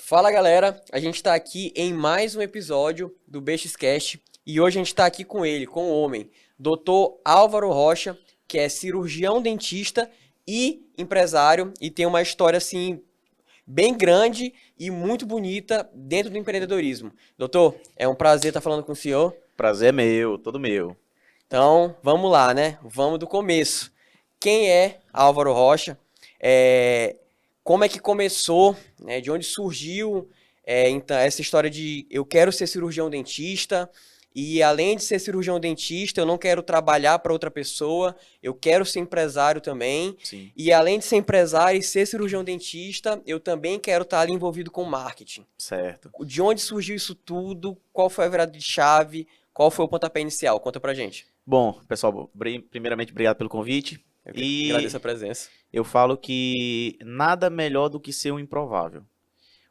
Fala galera, a gente está aqui em mais um episódio do BXCast e hoje a gente está aqui com ele, com o homem, Dr. Álvaro Rocha, que é cirurgião dentista e empresário e tem uma história assim bem grande e muito bonita dentro do empreendedorismo. Doutor, é um prazer estar falando com o senhor. Prazer é meu, todo meu. Então, vamos lá, né? Vamos do começo. Quem é Álvaro Rocha? É, Como é que começou, né? De onde surgiu, então, essa história de eu quero ser cirurgião dentista e além de ser cirurgião dentista, eu não quero trabalhar para outra pessoa, eu quero ser empresário também. Sim, E além de ser empresário e ser cirurgião dentista, eu também quero estar ali envolvido com marketing. certo. De onde surgiu isso tudo? Qual foi a virada de chave? Qual foi o pontapé inicial? Conta pra gente. Bom, pessoal, primeiramente, obrigado pelo convite. Eu que agradeço E a presença. eu falo que nada melhor do que ser um improvável.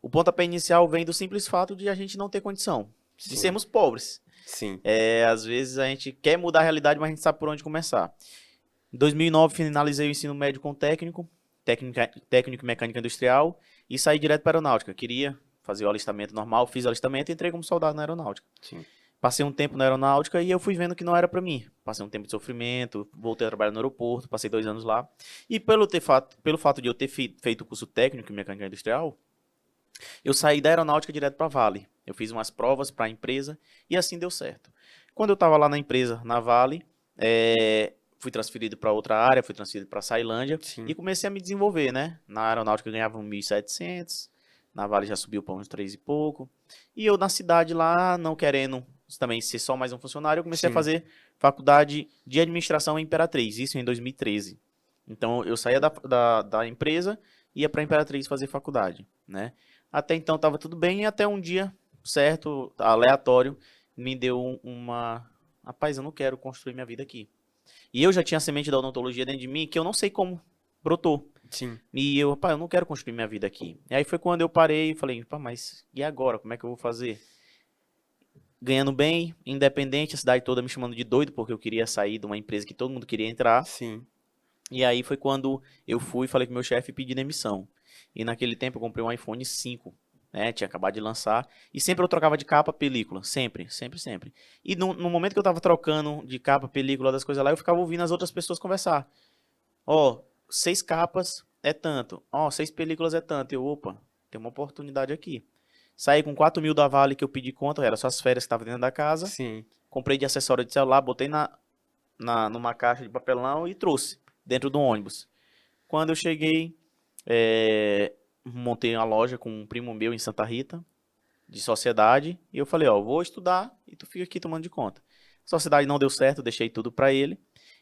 O pontapé inicial vem do simples fato de a gente não ter condição, de Sim, sermos pobres. sim, Às vezes a gente quer mudar a realidade, mas a gente sabe por onde começar. Em 2009, finalizei o ensino médio com técnico em mecânica industrial e saí direto para a aeronáutica. Queria fazer o alistamento normal, fiz o alistamento e entrei como soldado na aeronáutica. sim, Passei um tempo na aeronáutica e eu fui vendo que não era pra mim. Passei um tempo de sofrimento, voltei a trabalhar no aeroporto, passei 2 anos lá. E pelo fato de eu ter feito o curso técnico em mecânica industrial, eu saí da aeronáutica direto para a Vale. Eu fiz umas provas para a empresa e assim deu certo. Quando eu estava lá na empresa, na Vale, fui transferido para outra área, fui transferido para a Sailândia sim, e comecei a me desenvolver, né? Na aeronáutica eu ganhava 1.700, na Vale já subiu para uns 3 e pouco. E eu na cidade lá, não querendo também ser só mais um funcionário, eu comecei a sim, fazer faculdade de administração em Imperatriz, isso em 2013. Então eu saía da empresa e ia para Imperatriz fazer faculdade, né? Até então estava tudo bem e até um dia, certo, aleatório, me deu uma... Rapaz, eu não quero construir minha vida aqui. E eu já tinha a semente da odontologia dentro de mim que eu não sei como brotou. sim, E eu, rapaz, eu não quero construir minha vida aqui. E aí foi quando eu parei e falei, pá, mas e agora? Como é que eu vou fazer? Ganhando bem, independente, a cidade toda me chamando de doido porque eu queria sair de uma empresa que todo mundo queria entrar. sim, E aí foi quando eu fui e falei com meu chefe e pedi demissão. E naquele tempo eu comprei um iPhone 5, né? Tinha acabado de lançar. E sempre eu trocava de capa, película. Sempre, sempre, sempre. E no momento que eu tava trocando de capa, película, das coisas lá, eu ficava ouvindo as outras pessoas conversar. Ó, 6 capas é tanto. Ó, 6 películas é tanto. Eu, opa, tem uma oportunidade aqui. Saí com 4.000 da Vale que eu pedi conta, era só as férias que estavam dentro da casa. sim, Comprei de acessório de celular, botei numa caixa de papelão e trouxe dentro do ônibus. Quando eu cheguei, montei uma loja com um primo meu em Santa Rita, de sociedade, e eu falei, ó, vou estudar e tu fica aqui tomando de conta. A sociedade não deu certo, deixei tudo pra ele.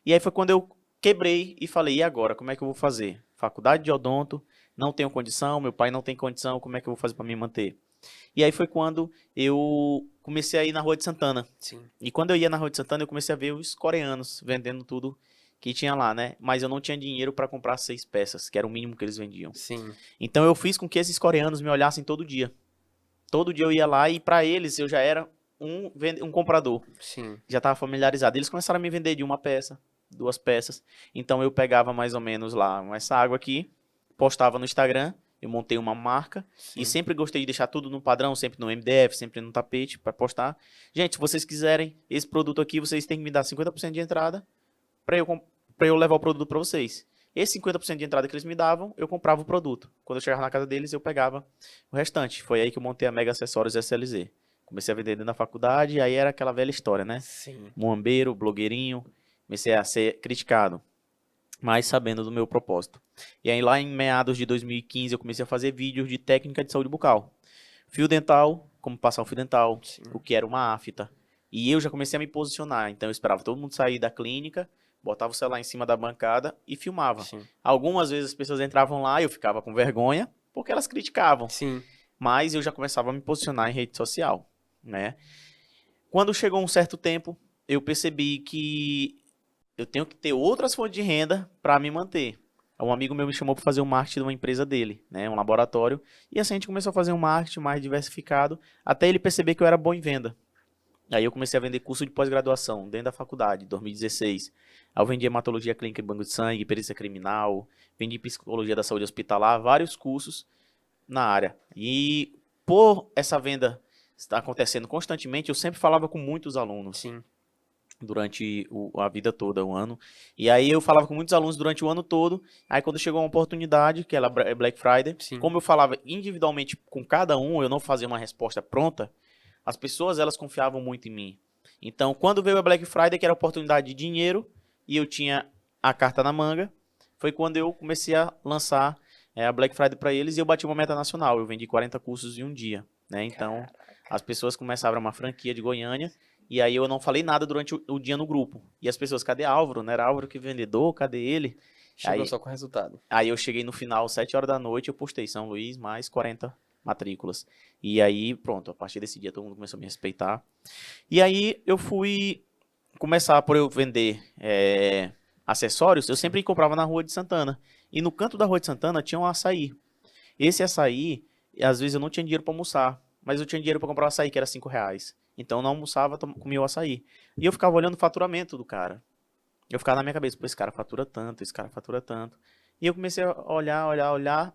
E aí foi quando eu quebrei e falei, e agora, como é que eu vou fazer? Faculdade de odonto, não tenho condição, meu pai não tem condição, como é que eu vou fazer pra me manter? E aí foi quando eu comecei a ir na Rua de Santana. sim, E quando eu ia na Rua de Santana, eu comecei a ver os coreanos vendendo tudo que tinha lá, né? Mas eu não tinha dinheiro para comprar 6 peças, que era o mínimo que eles vendiam. sim, Então eu fiz com que esses coreanos me olhassem todo dia. Todo dia eu ia lá e para eles eu já era um comprador. sim, Já estava familiarizado. Eles começaram a me vender de 1 peça, 2 peças. Então eu pegava mais ou menos lá essa água aqui, postava no Instagram. Eu montei uma marca e sim, sempre gostei de deixar tudo no padrão, sempre no MDF, sempre no tapete para postar. Gente, se vocês quiserem esse produto aqui, vocês têm que me dar 50% de entrada para eu levar o produto para vocês. Esse 50% de entrada que eles me davam, eu comprava o produto. Quando eu chegava na casa deles, eu pegava o restante. Foi aí que eu montei a Mega Acessórios SLZ. Comecei a vender dentro da faculdade e aí era aquela velha história, né? sim, Muambeiro, blogueirinho, comecei a ser criticado, mas sabendo do meu propósito. E aí lá em meados de 2015 eu comecei a fazer vídeos de técnica de saúde bucal. Fio dental, como passar um fio dental, sim, o que era uma afta. E eu já comecei a me posicionar, então eu esperava todo mundo sair da clínica, botava o celular em cima da bancada e filmava. sim, Algumas vezes as pessoas entravam lá e eu ficava com vergonha, porque elas criticavam, sim, mas eu já começava a me posicionar em rede social, né? Quando chegou um certo tempo, eu percebi que eu tenho que ter outras fontes de renda para me manter. Um amigo meu me chamou para fazer o marketing de uma empresa dele, né, um laboratório, e assim a gente começou a fazer um marketing mais diversificado, até ele perceber que eu era bom em venda. Aí eu comecei a vender curso de pós-graduação dentro da faculdade, em 2016. Aí eu vendi hematologia clínica e banco de sangue, perícia criminal, vendi psicologia da saúde hospitalar, vários cursos na área. E por essa venda estar acontecendo constantemente, eu sempre falava com muitos alunos. Sim. Durante a vida toda, o ano. E aí eu falava com muitos alunos durante o ano todo. Aí quando chegou uma oportunidade, que era Black Friday, Sim. como eu falava individualmente com cada um, eu não fazia uma resposta pronta, as pessoas, elas confiavam muito em mim. Então, quando veio a Black Friday, que era a oportunidade de dinheiro, e eu tinha a carta na manga, foi quando eu comecei a lançar a Black Friday para eles e eu bati uma meta nacional. Eu vendi 40 cursos em um dia, né? Então, as pessoas começaram uma franquia de Goiânia. E aí eu não falei nada durante o dia no grupo. E as pessoas, cadê Álvaro? Não era Álvaro que vendedor? Cadê ele? Chegou Aí, só com o resultado. Aí eu cheguei no final, 7 horas da noite, eu postei São Luís mais 40 matrículas. E aí, pronto, a partir desse dia todo mundo começou a me respeitar. E aí eu fui começar por eu vender acessórios, eu sempre comprava na Rua de Santana. E no canto da Rua de Santana tinha um açaí. Esse açaí, às vezes eu não tinha dinheiro para almoçar, mas eu tinha dinheiro para comprar um açaí, que era R$5. Então eu não almoçava, comia o açaí. E eu ficava olhando o faturamento do cara. Eu ficava na minha cabeça, pô, esse cara fatura tanto, esse cara fatura tanto. E eu comecei a olhar,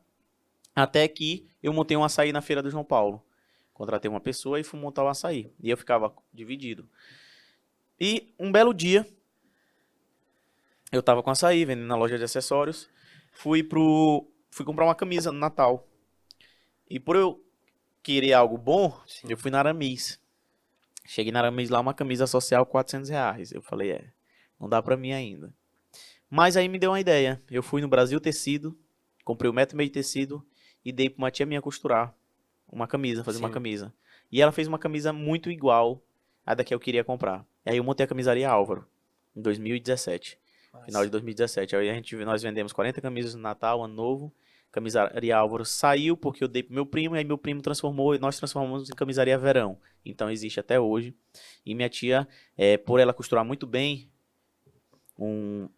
até que eu montei um açaí na feira do João Paulo. Contratei uma pessoa e fui montar o açaí. E eu ficava dividido. E um belo dia, eu tava com açaí, vendendo na loja de acessórios. Fui comprar uma camisa no Natal. E por eu querer algo bom, Sim. eu fui na Aramis. Cheguei na Aramis lá, uma camisa social, R$400. Eu falei, não dá pra mim ainda. Mas aí me deu uma ideia. Eu fui no Brasil Tecido, comprei 1,5 m de tecido e dei pra uma tia minha costurar uma camisa, fazer uma camisa. E ela fez uma camisa muito igual à da que eu queria comprar. E aí eu montei a camisaria Álvaro, em 2017. Nossa. Final de 2017. Aí nós vendemos 40 camisas no Natal, Ano Novo. Camisaria Álvaro saiu porque eu dei pro meu primo, e aí meu primo transformou, e nós transformamos em camisaria Verão. Então existe até hoje. E minha tia, por ela costurar muito bem, um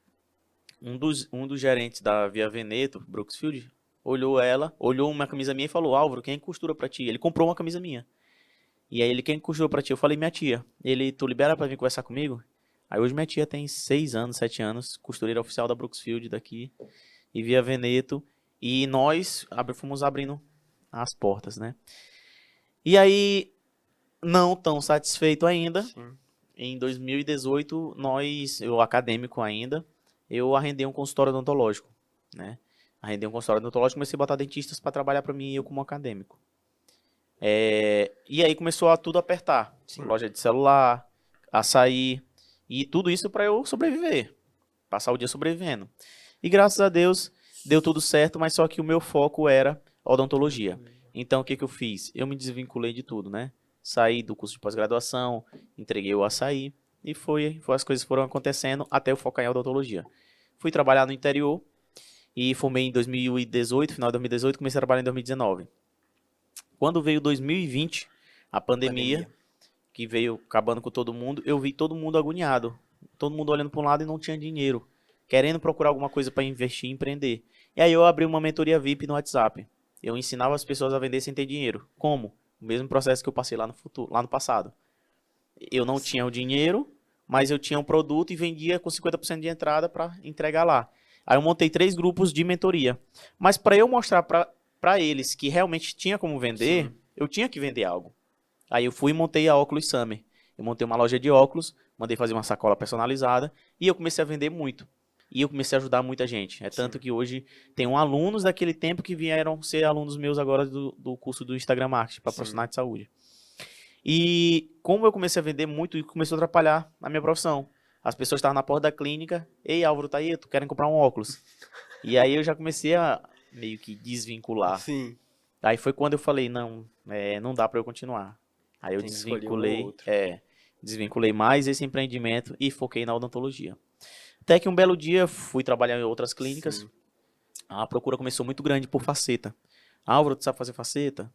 dos gerentes da Via Veneto, Brooksfield, olhou uma camisa minha e falou, Álvaro, quem costura pra ti? Ele comprou uma camisa minha. E aí quem costurou pra ti? Eu falei, minha tia. Tu libera pra vir conversar comigo? Aí hoje minha tia tem 6 anos, 7 anos, costureira oficial da Brooksfield daqui, e Via Veneto. E nós fomos abrindo as portas, né? E aí, não tão satisfeito ainda, sim, em 2018, eu acadêmico ainda, eu arrendei um consultório odontológico, né? Arrendei um consultório odontológico, comecei a botar dentistas para trabalhar para mim e eu como acadêmico. E aí começou a tudo apertar. Sim. Loja de celular, açaí, e tudo isso para eu sobreviver, passar o dia sobrevivendo. E graças a Deus deu tudo certo, mas só que o meu foco era odontologia. Então o que eu fiz? Eu me desvinculei de tudo, né? Saí do curso de pós-graduação, entreguei o açaí e as coisas foram acontecendo até eu focar em odontologia. Fui trabalhar no interior e formei em 2018, final de 2018, comecei a trabalhar em 2019. Quando veio 2020, a pandemia, que veio acabando com todo mundo, eu vi todo mundo agoniado. Todo mundo olhando para um lado e não tinha dinheiro, querendo procurar alguma coisa para investir e empreender. E aí eu abri uma mentoria VIP no WhatsApp. Eu ensinava as pessoas a vender sem ter dinheiro. Como? O mesmo processo que eu passei lá no passado. Eu não tinha o dinheiro, mas eu tinha um produto e vendia com 50% de entrada para entregar lá. Aí eu montei 3 grupos de mentoria. Mas para eu mostrar para eles que realmente tinha como vender, sim, eu tinha que vender algo. Aí eu fui e montei a Oculus Summer. Eu montei uma loja de óculos, mandei fazer uma sacola personalizada e eu comecei a vender muito. E eu comecei a ajudar muita gente. Tanto que hoje tenho alunos daquele tempo que vieram ser alunos meus agora do curso do Instagram Marketing para profissionais de saúde. E como eu comecei a vender muito, começou a atrapalhar a minha profissão. As pessoas estavam na porta da clínica, ei Álvaro, tá aí, tu querem comprar um óculos? E aí eu já comecei a meio que desvincular. Sim. Aí foi quando eu falei, não dá para eu continuar. Aí eu desvinculei mais esse empreendimento e foquei na odontologia. Até que um belo dia fui trabalhar em outras clínicas. Sim. A procura começou muito grande por faceta. Álvaro, tu sabe fazer faceta?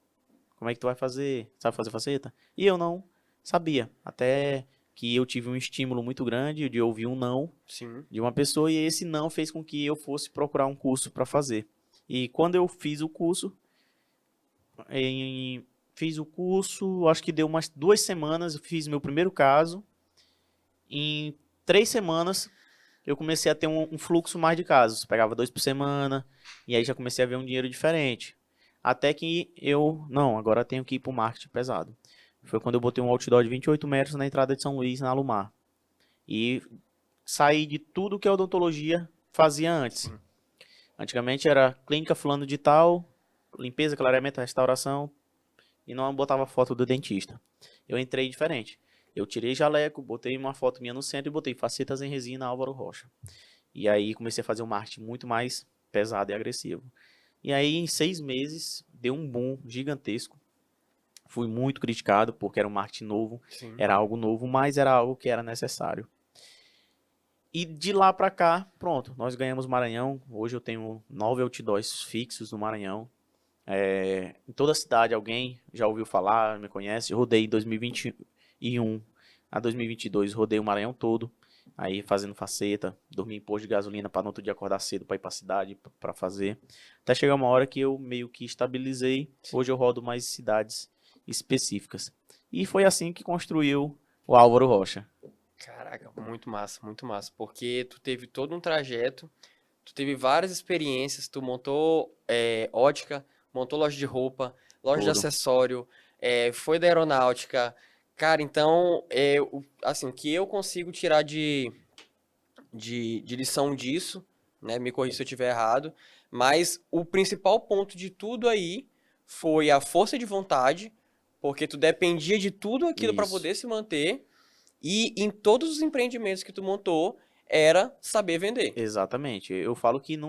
Como é que tu vai fazer? Sabe fazer faceta? E eu não sabia. Até que eu tive um estímulo muito grande de ouvir um não, sim, de uma pessoa. E esse não fez com que eu fosse procurar um curso para fazer. E quando eu fiz o curso, acho que deu umas 2 semanas, eu fiz meu primeiro caso. Em 3 semanas... eu comecei a ter um fluxo mais de casos. Pegava 2 por semana, e aí já comecei a ver um dinheiro diferente. Até que não, agora tenho que ir pro marketing pesado. Foi quando eu botei um outdoor de 28 metros na entrada de São Luís, na Alumar. E saí de tudo que a odontologia fazia antes. Sim. Antigamente era clínica fulano de tal, limpeza, clareamento, restauração, e não botava foto do dentista. Eu entrei diferente. Eu tirei jaleco, botei uma foto minha no centro e botei facetas em resina Álvaro Rocha. E aí comecei a fazer um marketing muito mais pesado e agressivo. E aí em 6 meses deu um boom gigantesco. Fui muito criticado porque era um marketing novo, Sim. era algo novo, mas era algo que era necessário. E de lá pra cá, pronto, nós ganhamos Maranhão. Hoje eu tenho 9 outdoors fixos no Maranhão. Em toda a cidade alguém já ouviu falar, me conhece. Eu rodei em 2021 a 2022, rodei o Maranhão todo. Aí fazendo faceta, dormi em posto de gasolina para no outro dia acordar cedo para ir para a cidade para fazer. Até chegar uma hora que eu meio que estabilizei. Hoje eu rodo mais cidades específicas. E foi assim que construiu o Álvaro Rocha. Caraca, muito massa, porque tu teve todo um trajeto, tu teve várias experiências, tu montou ótica, montou loja de roupa, loja de Tudo. acessório, foi da aeronáutica. Cara, então, assim, o que eu consigo tirar de lição disso, né? Me corrija se eu estiver errado, mas o principal ponto de tudo aí foi a força de vontade, porque tu dependia de tudo aquilo para Isso. poder se manter, e em todos os empreendimentos que tu montou, era saber vender. Exatamente. Eu falo que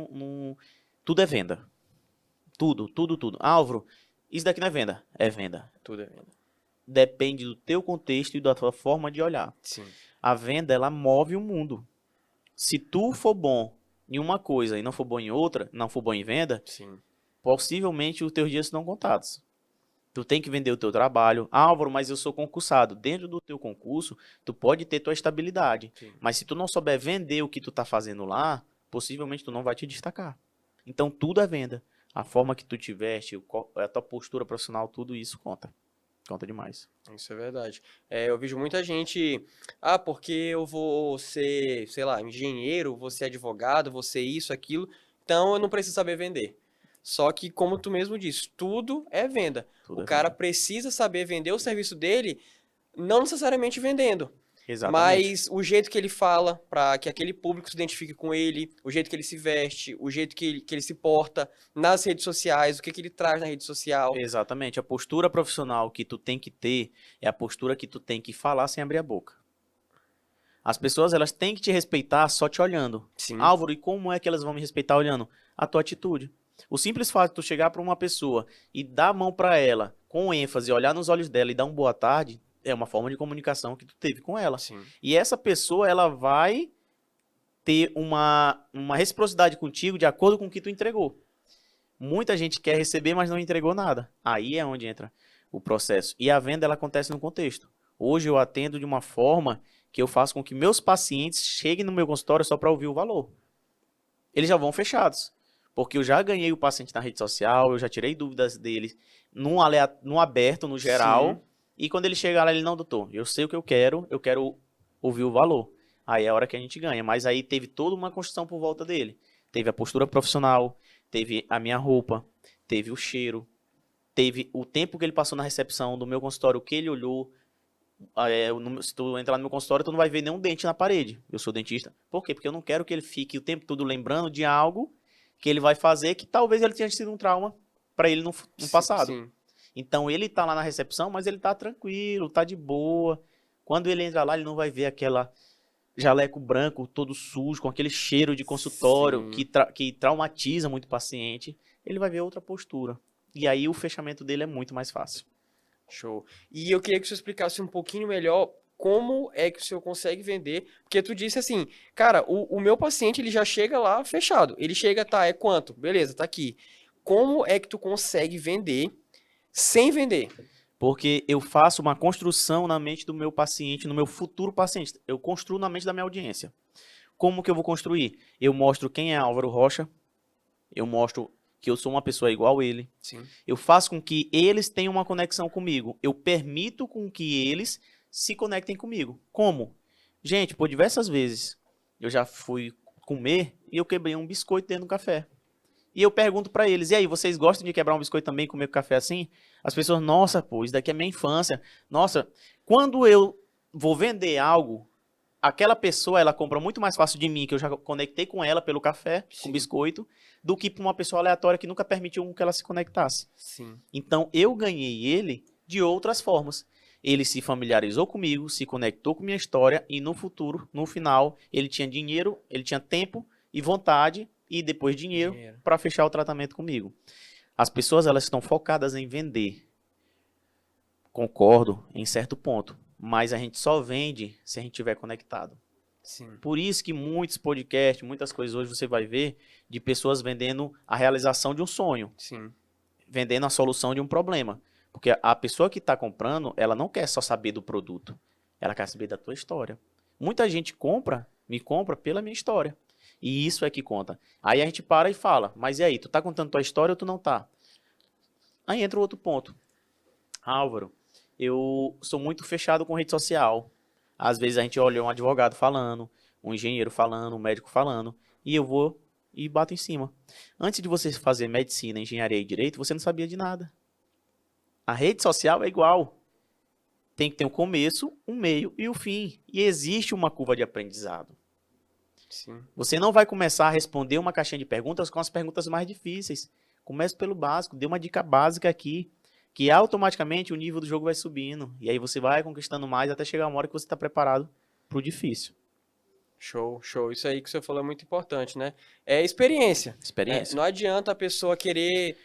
tudo é venda. Tudo, tudo, tudo. Álvaro, isso daqui não é venda. É venda. Tudo é venda. Depende do teu contexto e da tua forma de olhar. Sim. A venda, ela move o mundo. Se tu for bom em uma coisa e não for bom em outra, não for bom em venda, Sim. possivelmente os teus dias serão contados. Tu tem que vender o teu trabalho. Ah, Álvaro, mas eu sou concursado. Dentro do teu concurso, tu pode ter tua estabilidade. Sim. Mas se tu não souber vender o que tu tá fazendo lá, possivelmente tu não vai te destacar. Então tudo é venda. A forma que tu te veste, a tua postura profissional, tudo isso conta. Conta demais. Isso é verdade. Eu vejo muita gente, porque eu vou ser, sei lá, engenheiro, vou ser advogado, vou ser isso, aquilo, então eu não preciso saber vender. Só que, como tu mesmo disse, tudo é venda. Tudo O é cara venda. precisa saber vender o serviço dele, não necessariamente vendendo, Exatamente. mas o jeito que ele fala, para que aquele público se identifique com ele, o jeito que ele se veste, o jeito que ele se porta nas redes sociais, o que ele traz na rede social. Exatamente. A postura profissional que tu tem que ter é a postura que tu tem que falar sem abrir a boca. As pessoas, elas têm que te respeitar só te olhando. Sim, Álvaro, e como é que elas vão me respeitar olhando? A tua atitude. O simples fato de tu chegar para uma pessoa e dar a mão para ela com ênfase, olhar nos olhos dela e dar um boa tarde, é uma forma de comunicação que tu teve com ela. sim. E essa pessoa, ela vai ter uma reciprocidade contigo de acordo com o que tu entregou. Muita gente quer receber, mas não entregou nada. Aí é onde entra o processo. E a venda, ela acontece no contexto. Hoje eu atendo de uma forma que eu faço com que meus pacientes cheguem no meu consultório só para ouvir o valor. Eles já vão fechados. Porque eu já ganhei o paciente na rede social, eu já tirei dúvidas deles no aberto, no Sim. geral. E quando ele chega lá, ele, não, doutor, eu sei o que eu quero ouvir o valor. Aí é a hora que a gente ganha. Mas aí teve toda uma construção por volta dele. Teve a postura profissional, teve a minha roupa, teve o cheiro, teve o tempo que ele passou na recepção do meu consultório, o que ele olhou. Se tu entrar no meu consultório, tu não vai ver nenhum dente na parede. Eu sou dentista. Por quê? Porque eu não quero que ele fique o tempo todo lembrando de algo que ele vai fazer que talvez ele tenha sido um trauma para ele no passado. Sim. Então ele tá lá na recepção, mas ele tá tranquilo, tá de boa. Quando ele entra lá, ele não vai ver aquela jaleco branco todo sujo, com aquele cheiro de consultório Sim. que traumatiza muito o paciente. Ele vai ver outra postura. E aí o fechamento dele é muito mais fácil. Show. E eu queria que você explicasse um pouquinho melhor como é que o senhor consegue vender, porque tu disse assim, cara, o meu paciente ele já chega lá fechado, ele chega, tá, é quanto? Beleza, tá aqui. Como é que tu consegue vender sem vender? Porque eu faço uma construção na mente do meu paciente, no meu futuro paciente. Eu construo na mente da minha audiência. Como que eu vou construir? Eu mostro quem é Álvaro Rocha, eu mostro que eu sou uma pessoa igual a ele, Sim. eu faço com que eles tenham uma conexão comigo, eu permito com que eles se conectem comigo. Como? Gente, por diversas vezes eu já fui comer e eu quebrei um biscoito dentro do café. E eu pergunto pra eles, e aí, vocês gostam de quebrar um biscoito também, comer café assim? As pessoas, nossa, pô, isso daqui é minha infância. Nossa, quando eu vou vender algo, aquela pessoa, ela compra muito mais fácil de mim, que eu já conectei com ela pelo café, com Sim, biscoito, do que pra uma pessoa aleatória que nunca permitiu que ela se conectasse. sim. Então, eu ganhei ele de outras formas. Ele se familiarizou comigo, se conectou com minha história e no futuro, no final, ele tinha dinheiro, ele tinha tempo e vontade e depois dinheiro Dinheiro. para fechar o tratamento comigo. As pessoas, elas estão focadas em vender. Concordo em certo ponto, mas a gente só vende se a gente estiver conectado. Sim, Por isso que muitos podcasts, muitas coisas hoje você vai ver de pessoas vendendo a realização de um sonho, sim. vendendo a solução de um problema. Porque a pessoa que está comprando, ela não quer só saber do produto, ela quer saber da tua história. Muita gente me compra pela minha história. E isso é que conta. Aí a gente para e fala, mas e aí, tu tá contando tua história ou tu não tá? Aí entra o outro ponto. Álvaro, eu sou muito fechado com rede social. Às vezes a gente olha um advogado falando, um engenheiro falando, um médico falando, e eu vou e bato em cima. Antes de você fazer medicina, engenharia e direito, você não sabia de nada. A rede social é igual. Tem que ter um começo, um meio e o fim. E existe uma curva de aprendizado. Sim. Você não vai começar a responder uma caixinha de perguntas com as perguntas mais difíceis. Comece pelo básico, dê uma dica básica aqui, que automaticamente o nível do jogo vai subindo. E aí você vai conquistando mais até chegar uma hora que você está preparado para o difícil. Show, show. Isso aí que você falou é muito importante, né? É experiência. Né? Experiência. Não adianta a pessoa querer,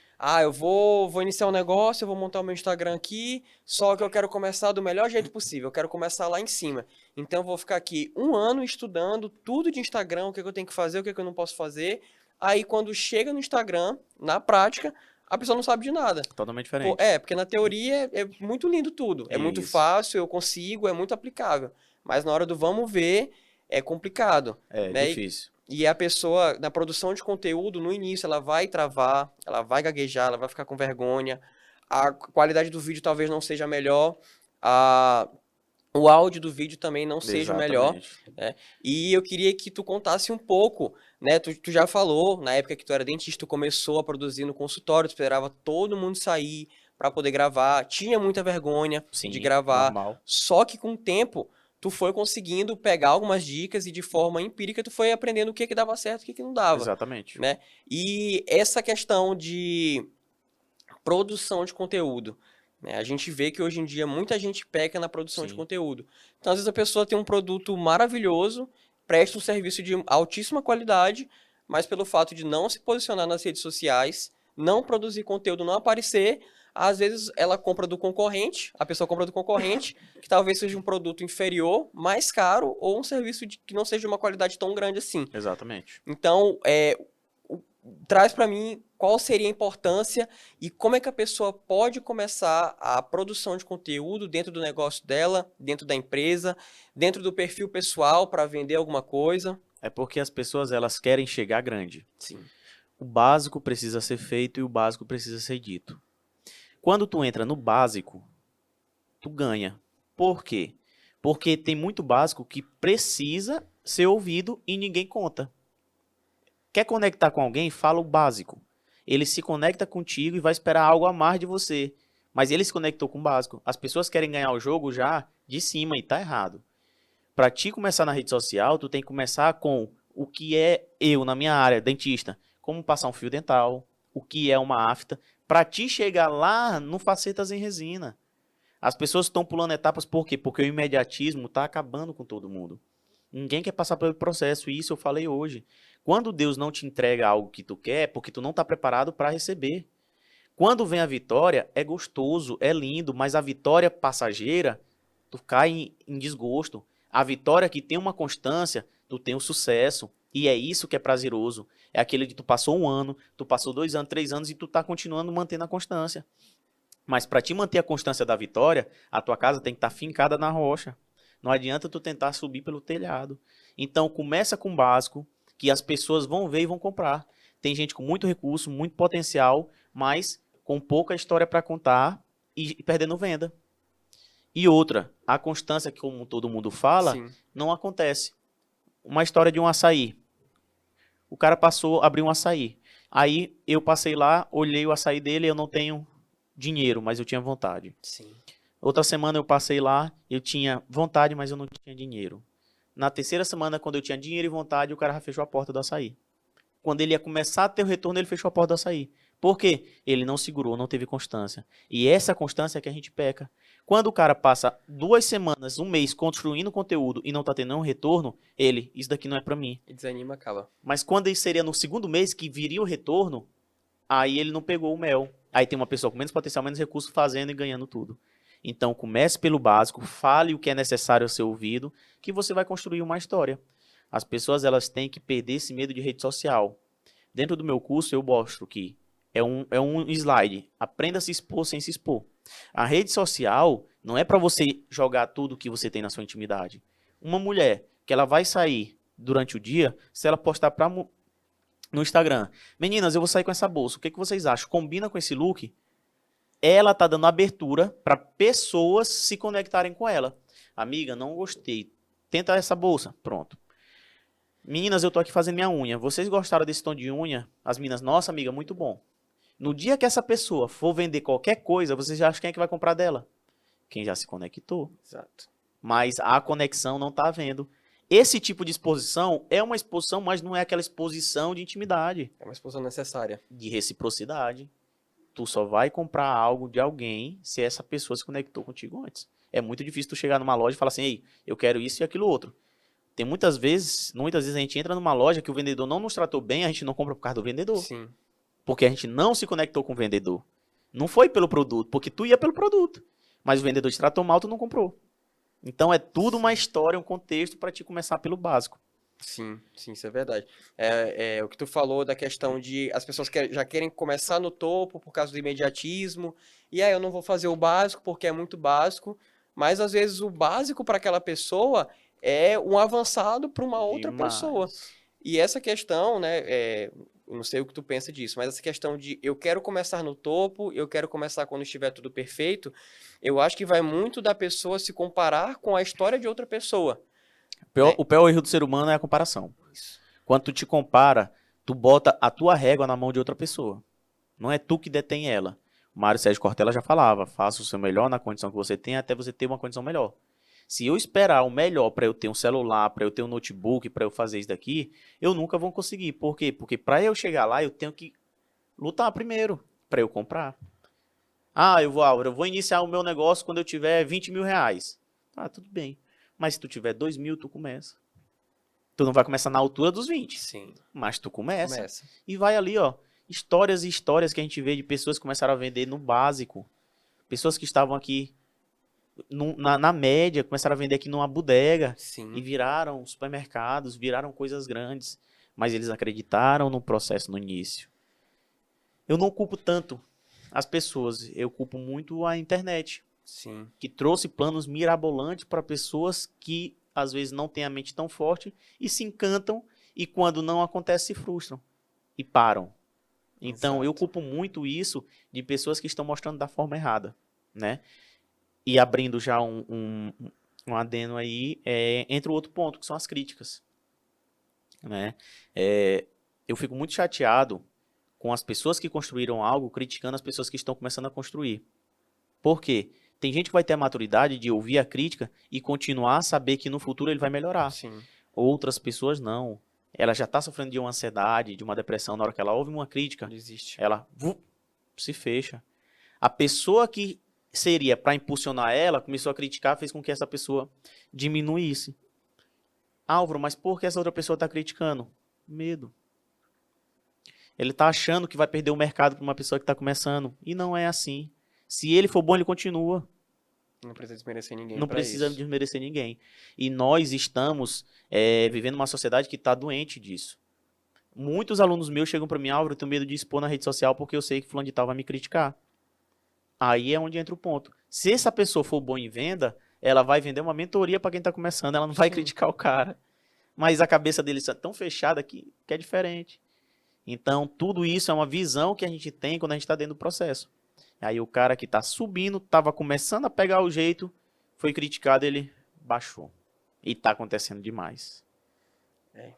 eu vou iniciar um negócio, eu vou montar o meu Instagram aqui, só que eu quero começar do melhor jeito possível, eu quero começar lá em cima. Então eu vou ficar aqui um ano estudando tudo de Instagram, o que eu tenho que fazer, o que eu não posso fazer. Aí quando chega no Instagram, na prática, a pessoa não sabe de nada. Totalmente diferente. Porque na teoria é muito lindo tudo, é muito Isso. fácil, eu consigo, é muito aplicável. Mas na hora do vamos ver, é complicado, É né? difícil. E a pessoa, na produção de conteúdo, no início, ela vai travar, ela vai gaguejar, ela vai ficar com vergonha, a qualidade do vídeo talvez não seja melhor, a, o áudio do vídeo também não seja o melhor, Exatamente. né? E eu queria que tu contasse um pouco, né? Tu já falou, na época que tu era dentista, tu começou a produzir no consultório, tu esperava todo mundo sair para poder gravar, tinha muita vergonha de Sim, gravar, normal. só que com o tempo tu foi conseguindo pegar algumas dicas e de forma empírica tu foi aprendendo o que dava certo e o que não dava, Exatamente. né? E essa questão de produção de conteúdo, né? A gente vê que hoje em dia muita gente peca na produção de Sim. conteúdo. Então, às vezes a pessoa tem um produto maravilhoso, presta um serviço de altíssima qualidade, mas pelo fato de não se posicionar nas redes sociais, não produzir conteúdo, não aparecer, às vezes ela compra do concorrente, a pessoa compra do concorrente, que talvez seja um produto inferior, mais caro, ou um serviço que não seja de uma qualidade tão grande assim. Exatamente. Então, traz para mim qual seria a importância e como é que a pessoa pode começar a produção de conteúdo dentro do negócio dela, dentro da empresa, dentro do perfil pessoal para vender alguma coisa. É porque as pessoas, elas querem chegar grande. Sim, O básico precisa ser feito e o básico precisa ser dito. Quando tu entra no básico, tu ganha. Por quê? Porque tem muito básico que precisa ser ouvido e ninguém conta. Quer conectar com alguém? Fala o básico. Ele se conecta contigo e vai esperar algo a mais de você. Mas ele se conectou com o básico. As pessoas querem ganhar o jogo já de cima e tá errado. Para ti começar na rede social, tu tem que começar com o que é eu na minha área, dentista. Como passar um fio dental, o que é uma afta. Para ti chegar lá no facetas em resina. As pessoas estão pulando etapas por quê? Porque o imediatismo está acabando com todo mundo. Ninguém quer passar pelo processo, e isso eu falei hoje. Quando Deus não te entrega algo que tu quer, é porque tu não está preparado para receber. Quando vem a vitória, é gostoso, é lindo, mas a vitória passageira, tu cai em desgosto. A vitória que tem uma constância, tu tem um sucesso. E é isso que é prazeroso. É aquele de tu passou um ano, tu passou 2 anos, 3 anos e tu tá continuando mantendo a constância. Mas para te manter a constância da vitória, a tua casa tem que estar fincada na rocha. Não adianta tu tentar subir pelo telhado. Então começa com o básico, que as pessoas vão ver e vão comprar. Tem gente com muito recurso, muito potencial, mas com pouca história para contar e perdendo venda. E outra, a constância, que como todo mundo fala, sim, não acontece. Uma história de um açaí. O cara passou, abriu um açaí. Aí eu passei lá, olhei o açaí dele, eu não tenho dinheiro, mas eu tinha vontade. Sim. Outra semana eu passei lá, eu tinha vontade, mas eu não tinha dinheiro. Na terceira semana, quando eu tinha dinheiro e vontade, o cara já fechou a porta do açaí. Quando ele ia começar a ter o retorno, ele fechou a porta do açaí. Por quê? Ele não segurou, não teve constância. E essa constância é que a gente peca. Quando o cara passa 2 semanas, um mês construindo conteúdo e não tá tendo nenhum retorno, isso daqui não é pra mim. E desanima, acaba. Mas quando isso seria no segundo mês que viria o retorno, aí ele não pegou o mel. Aí tem uma pessoa com menos potencial, menos recurso fazendo e ganhando tudo. Então comece pelo básico, fale o que é necessário ao ser ouvido, que você vai construir uma história. As pessoas elas têm que perder esse medo de rede social. Dentro do meu curso eu mostro que é um slide, aprenda a se expor sem se expor. A rede social não é para você jogar tudo que você tem na sua intimidade. Uma mulher que ela vai sair durante o dia, se ela postar no Instagram, meninas, eu vou sair com essa bolsa, o que vocês acham? Combina com esse look? Ela tá dando abertura para pessoas se conectarem com ela. Amiga, não gostei. Tenta essa bolsa. Pronto. Meninas, eu tô aqui fazendo minha unha. Vocês gostaram desse tom de unha? As meninas, nossa, amiga, muito bom. No dia que essa pessoa for vender qualquer coisa, vocês já acham quem é que vai comprar dela? Quem já se conectou. Exato. Mas a conexão não tá havendo. Esse tipo de exposição é uma exposição, mas não é aquela exposição de intimidade. É uma exposição necessária. De reciprocidade. Tu só vai comprar algo de alguém se essa pessoa se conectou contigo antes. É muito difícil tu chegar numa loja e falar assim, ei, eu quero isso e aquilo outro. Tem muitas vezes a gente entra numa loja que o vendedor não nos tratou bem, a gente não compra por causa do vendedor. Sim. Porque a gente não se conectou com o vendedor. Não foi pelo produto, porque tu ia pelo produto. Mas o vendedor te tratou mal, tu não comprou. Então é tudo uma história, um contexto para te começar pelo básico. Sim, isso é verdade. É o que tu falou da questão de as pessoas já querem começar no topo por causa do imediatismo, e aí eu não vou fazer o básico porque é muito básico, mas às vezes o básico para aquela pessoa é um avançado para uma outra pessoa. E essa questão, né, eu não sei o que tu pensa disso, mas essa questão de eu quero começar no topo, eu quero começar quando estiver tudo perfeito, eu acho que vai muito da pessoa se comparar com a história de outra pessoa. O pior erro do ser humano é a comparação. Isso. Quando tu te compara, tu bota a tua régua na mão de outra pessoa. Não é tu que detém ela. O Mário Sérgio Cortella já falava, faça o seu melhor na condição que você tem até você ter uma condição melhor. Se eu esperar o melhor para eu ter um celular, para eu ter um notebook, para eu fazer isso daqui, eu nunca vou conseguir. Por quê? Porque para eu chegar lá, eu tenho que lutar primeiro para eu comprar. Álvaro, eu vou iniciar o meu negócio quando eu tiver 20 mil reais. Ah, tudo bem. Mas se tu tiver 2 mil, tu começa. Tu não vai começar na altura dos 20. Sim. Mas tu começa. E vai ali, ó. Histórias e histórias que a gente vê de pessoas que começaram a vender no básico. Pessoas que estavam aqui na média, começaram a vender aqui numa bodega. Sim. E viraram supermercados, viraram coisas grandes. Mas eles acreditaram no processo no início. Eu não culpo tanto as pessoas. Eu culpo muito a internet. Sim. Que trouxe planos mirabolantes para pessoas que às vezes não têm a mente tão forte e se encantam e quando não acontece se frustram e param. Então Exato. Eu culpo muito isso de pessoas que estão mostrando da forma errada, né? E abrindo já um adendo aí, entra o outro ponto, que são as críticas, né? Eu fico muito chateado com as pessoas que construíram algo criticando as pessoas que estão começando a construir. Por quê? Tem gente que vai ter a maturidade de ouvir a crítica e continuar a saber que no futuro ele vai melhorar. Sim. Outras pessoas não. Ela já está sofrendo de uma ansiedade, de uma depressão. Na hora que ela ouve uma crítica, Desiste. ela se fecha. A pessoa que seria para impulsionar ela, começou a criticar, fez com que essa pessoa diminuísse. Álvaro, mas por que essa outra pessoa está criticando? Medo. Ele está achando que vai perder o mercado para uma pessoa que está começando. E não é assim. Se ele for bom, ele continua. Não precisa desmerecer ninguém. Não precisa desmerecer ninguém. E nós estamos vivendo uma sociedade que está doente disso. Muitos alunos meus chegam para mim, Álvaro, eu tenho medo de expor na rede social porque eu sei que fulano de tal vai me criticar. Aí é onde entra o ponto. Se essa pessoa for boa em venda, ela vai vender uma mentoria para quem está começando, ela não vai criticar o cara. Mas a cabeça dele está tão fechada que é diferente. Então, tudo isso é uma visão que a gente tem quando a gente está dentro do processo. Aí o cara que está subindo, estava começando a pegar o jeito, foi criticado, ele baixou. E está acontecendo demais.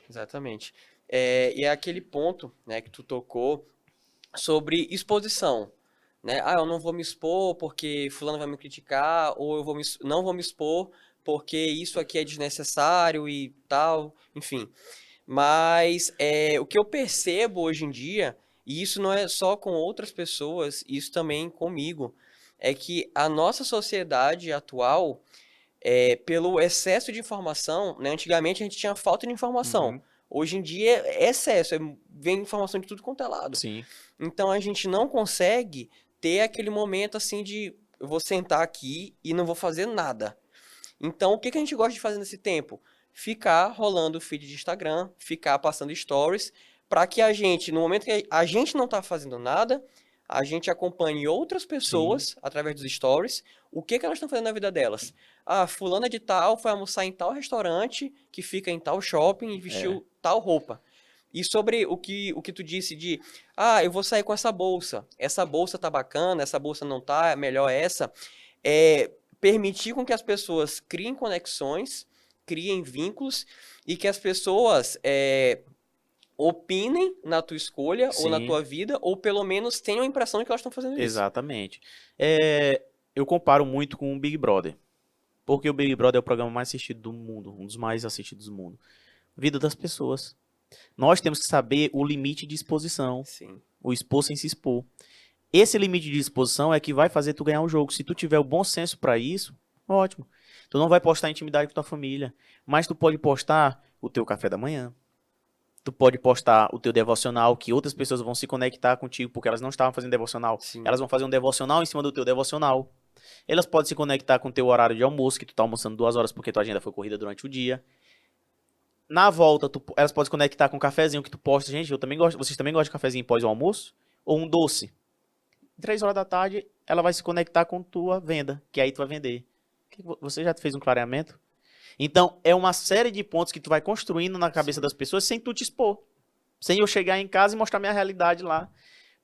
Exatamente. E é aquele ponto, né, que tu tocou sobre exposição, né? Ah, eu não vou me expor porque fulano vai me criticar, ou eu não vou me expor porque isso aqui é desnecessário e tal, enfim. Mas o que eu percebo hoje em dia, e isso não é só com outras pessoas, isso também comigo, é que a nossa sociedade atual, pelo excesso de informação, né? Antigamente a gente tinha falta de informação. Uhum. Hoje em dia é excesso, vem informação de tudo quanto é lado. Sim, Então a gente não consegue ter aquele momento assim de eu vou sentar aqui e não vou fazer nada. Então o que que a gente gosta de fazer nesse tempo? Ficar rolando o feed de Instagram, ficar passando stories, para que a gente, no momento que a gente não está fazendo nada, a gente acompanhe outras sim, pessoas através dos stories, o que que elas estão fazendo na vida delas. Ah, fulana de tal foi almoçar em tal restaurante, que fica em tal shopping e é, vestiu tal roupa. E sobre o que tu disse de, ah, eu vou sair com essa bolsa tá bacana, essa bolsa não tá, é melhor essa, permitir com que as pessoas criem conexões, criem vínculos e que as pessoas opinem na tua escolha ou na sim, tua vida, ou pelo menos tenham a impressão de que elas estão fazendo isso. exatamente. Eu comparo muito com o Big Brother, porque o Big Brother é o programa mais assistido do mundo, um dos mais assistidos do mundo. Vida das pessoas. Nós temos que saber o limite de exposição, Sim, o expor sem se expor. Esse limite de exposição é que vai fazer tu ganhar o jogo. Se tu tiver o bom senso pra isso, ótimo. Tu não vai postar intimidade com tua família, mas tu pode postar o teu café da manhã. Tu pode postar o teu devocional, que outras pessoas vão se conectar contigo, porque elas não estavam fazendo devocional. sim, Elas vão fazer um devocional em cima do teu devocional. Elas podem se conectar com o teu horário de almoço, que tu tá almoçando 2 horas porque tua agenda foi corrida durante o dia. Na volta, elas podem se conectar com um cafezinho que tu posta. Gente, eu também gosto, vocês também gostam de cafezinho pós o almoço? Ou um doce? 3 horas da tarde, ela vai se conectar com tua venda, que aí tu vai vender. Você já fez um clareamento? Então, é uma série de pontos que tu vai construindo na cabeça sim, das pessoas sem tu te expor. Sem eu chegar em casa e mostrar minha realidade lá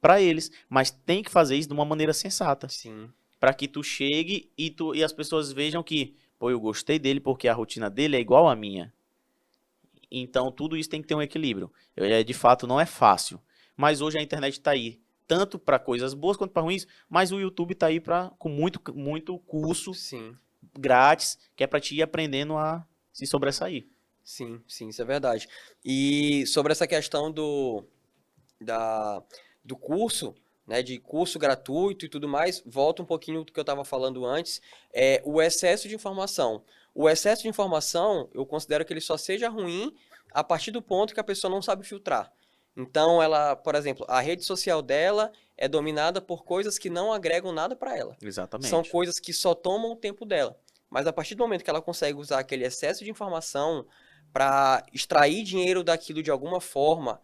pra eles. Mas tem que fazer isso de uma maneira sensata. sim, Pra que tu chegue e as pessoas vejam que, pô, eu gostei dele porque a rotina dele é igual à minha. Então, tudo isso tem que ter um equilíbrio. De fato, não é fácil. Mas hoje a internet está aí, tanto para coisas boas quanto para ruins, mas o YouTube está aí com muito, muito curso sim, grátis, que é para te ir aprendendo a se sobressair. sim, sim, isso é verdade. E sobre essa questão da, do curso, né, de curso gratuito e tudo mais, volta um pouquinho do que eu estava falando antes, o excesso de informação. O excesso de informação, eu considero que ele só seja ruim a partir do ponto que a pessoa não sabe filtrar. Então, ela, por exemplo, a rede social dela é dominada por coisas que não agregam nada para ela. São Exatamente. coisas que só tomam o tempo dela. Mas a partir do momento que ela consegue usar aquele excesso de informação para extrair dinheiro daquilo de alguma forma,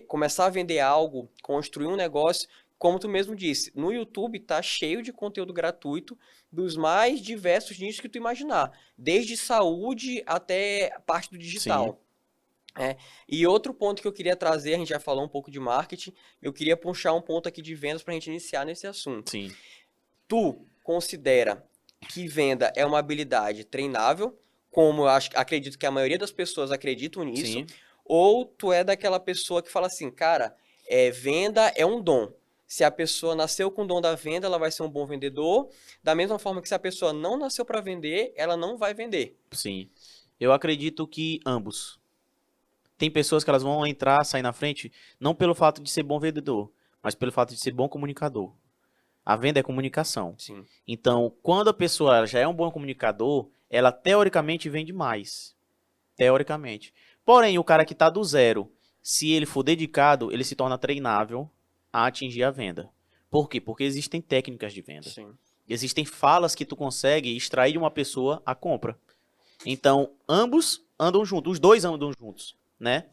começar a vender algo, construir um negócio, como tu mesmo disse, no YouTube tá cheio de conteúdo gratuito dos mais diversos nichos que tu imaginar, desde saúde até a parte do Sim, digital. E outro ponto que eu queria trazer, a gente já falou um pouco de marketing, eu queria puxar um ponto aqui de vendas para a gente iniciar nesse assunto. sim, Tu considera que venda é uma habilidade treinável, como eu acredito que a maioria das pessoas acreditam nisso, sim, ou tu é daquela pessoa que fala assim, cara, venda é um dom. Se a pessoa nasceu com o dom da venda, ela vai ser um bom vendedor. Da mesma forma que se a pessoa não nasceu para vender, ela não vai vender. sim. Eu acredito que ambos. Tem pessoas que elas vão entrar, sair na frente, não pelo fato de ser bom vendedor, mas pelo fato de ser bom comunicador. A venda é comunicação. Sim, Então, quando a pessoa já é um bom comunicador, ela teoricamente vende mais. Teoricamente. Porém, o cara que está do zero, se ele for dedicado, ele se torna treinável a atingir a venda. Por quê? Porque existem técnicas de venda. sim, Existem falas que tu consegue extrair de uma pessoa a compra. Então, ambos andam juntos, os dois andam juntos, né?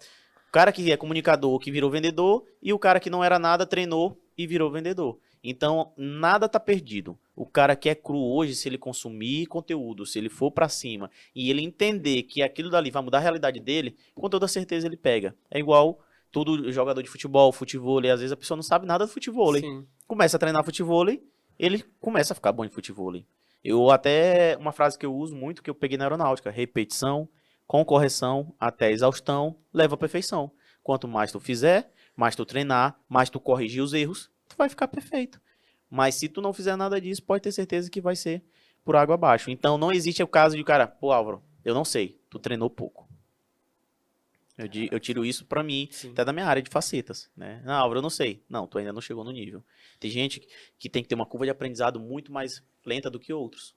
O cara que é comunicador que virou vendedor e o cara que não era nada treinou e virou vendedor. Então, nada tá perdido. O cara que é cru hoje, se ele consumir conteúdo, se ele for pra cima e ele entender que aquilo dali vai mudar a realidade dele, com toda certeza ele pega. É igual todo jogador de futebol, futevôlei, às vezes a pessoa não sabe nada de futevôlei. sim, Começa a treinar futevôlei, ele começa a ficar bom em futevôlei. Eu até, uma frase que eu uso muito, que eu peguei na aeronáutica, repetição, com correção até a exaustão, leva à perfeição. Quanto mais tu fizer, mais tu treinar, mais tu corrigir os erros, tu vai ficar perfeito. Mas se tu não fizer nada disso, pode ter certeza que vai ser por água abaixo. Então não existe o caso de cara, pô, Álvaro, eu não sei, tu treinou pouco. Eu tiro isso pra mim, Sim. até da minha área de facetas, né? Não, Álvaro, eu não sei. Não, tu ainda não chegou no nível. Tem gente que tem que ter uma curva de aprendizado muito mais lenta do que outros.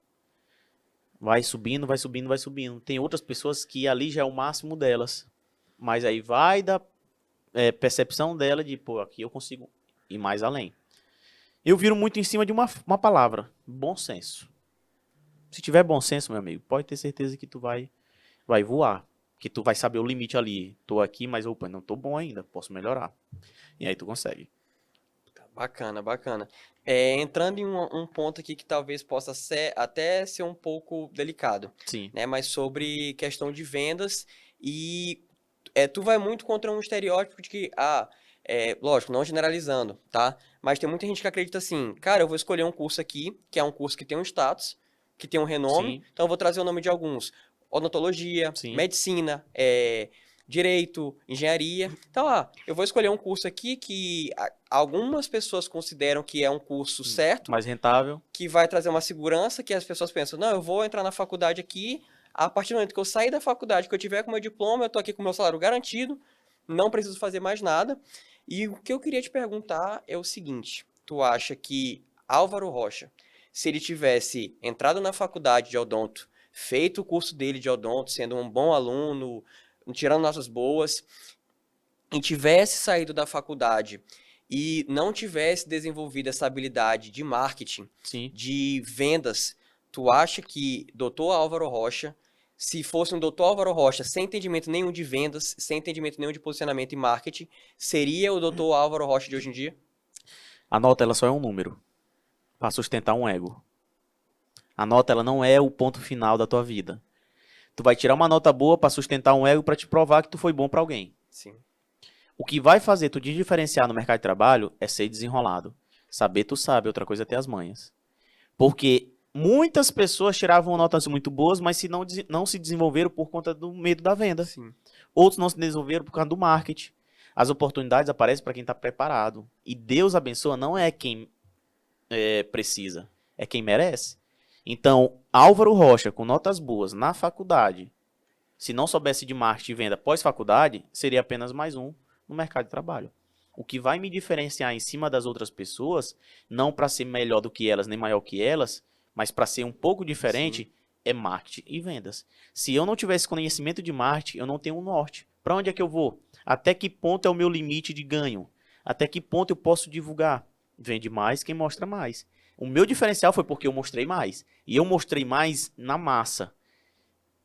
Vai subindo, vai subindo, vai subindo. Tem outras pessoas que ali já é o máximo delas. Mas aí vai da percepção dela de, pô, aqui eu consigo ir mais além. Eu viro muito em cima de uma palavra, bom senso. Se tiver bom senso, meu amigo, pode ter certeza que tu vai voar. Que tu vai saber o limite ali. Tô aqui, mas opa, não tô bom ainda, posso melhorar. E aí tu consegue. Bacana, bacana. Entrando em um ponto aqui que talvez possa até ser um pouco delicado, Sim, né? Mas sobre questão de vendas e tu vai muito contra um estereótipo de que, lógico, não generalizando, tá? Mas tem muita gente que acredita assim, cara, eu vou escolher um curso aqui, que é um curso que tem um status, que tem um renome, sim, então eu vou trazer o nome de alguns. Odontologia, sim. medicina, direito, engenharia. Então, eu vou escolher um curso aqui que algumas pessoas consideram que é um curso certo, Mais rentável. que vai trazer uma segurança, que as pessoas pensam, não, eu vou entrar na faculdade aqui, a partir do momento que eu sair da faculdade, que eu tiver com meu diploma, eu tô aqui com meu salário garantido, não preciso fazer mais nada. E o que eu queria te perguntar é o seguinte, tu acha que Álvaro Rocha, se ele tivesse entrado na faculdade de odonto, feito o curso dele de odonto, sendo um bom aluno, tirando notas boas, e tivesse saído da faculdade e não tivesse desenvolvido essa habilidade de marketing, Sim. de vendas, tu acha que Dr. Álvaro Rocha, se fosse um Dr. Álvaro Rocha sem entendimento nenhum de vendas, sem entendimento nenhum de posicionamento e marketing, seria o Dr. Álvaro Rocha de hoje em dia? A nota, ela só é um número para sustentar um ego. A nota, ela não é o ponto final da tua vida. Tu vai tirar uma nota boa para sustentar um ego para te provar que tu foi bom para alguém. Sim. O que vai fazer tu te diferenciar no mercado de trabalho é ser desenrolado. Saber tu sabe, outra coisa é ter as manhas. Porque muitas pessoas tiravam notas muito boas, mas não se desenvolveram por conta do medo da venda. Sim. Outros não se desenvolveram por causa do marketing. As oportunidades aparecem para quem está preparado. E Deus abençoa não é quem precisa, é quem merece. Então, Álvaro Rocha, com notas boas na faculdade, se não soubesse de marketing e venda pós-faculdade, seria apenas mais um no mercado de trabalho. O que vai me diferenciar em cima das outras pessoas, não para ser melhor do que elas, nem maior que elas, mas para ser um pouco diferente, Sim. é marketing e vendas. Se eu não tivesse conhecimento de marketing, eu não tenho um norte. Para onde é que eu vou? Até que ponto é o meu limite de ganho? Até que ponto eu posso divulgar? Vende mais quem mostra mais. O meu diferencial foi porque eu mostrei mais. E eu mostrei mais na massa.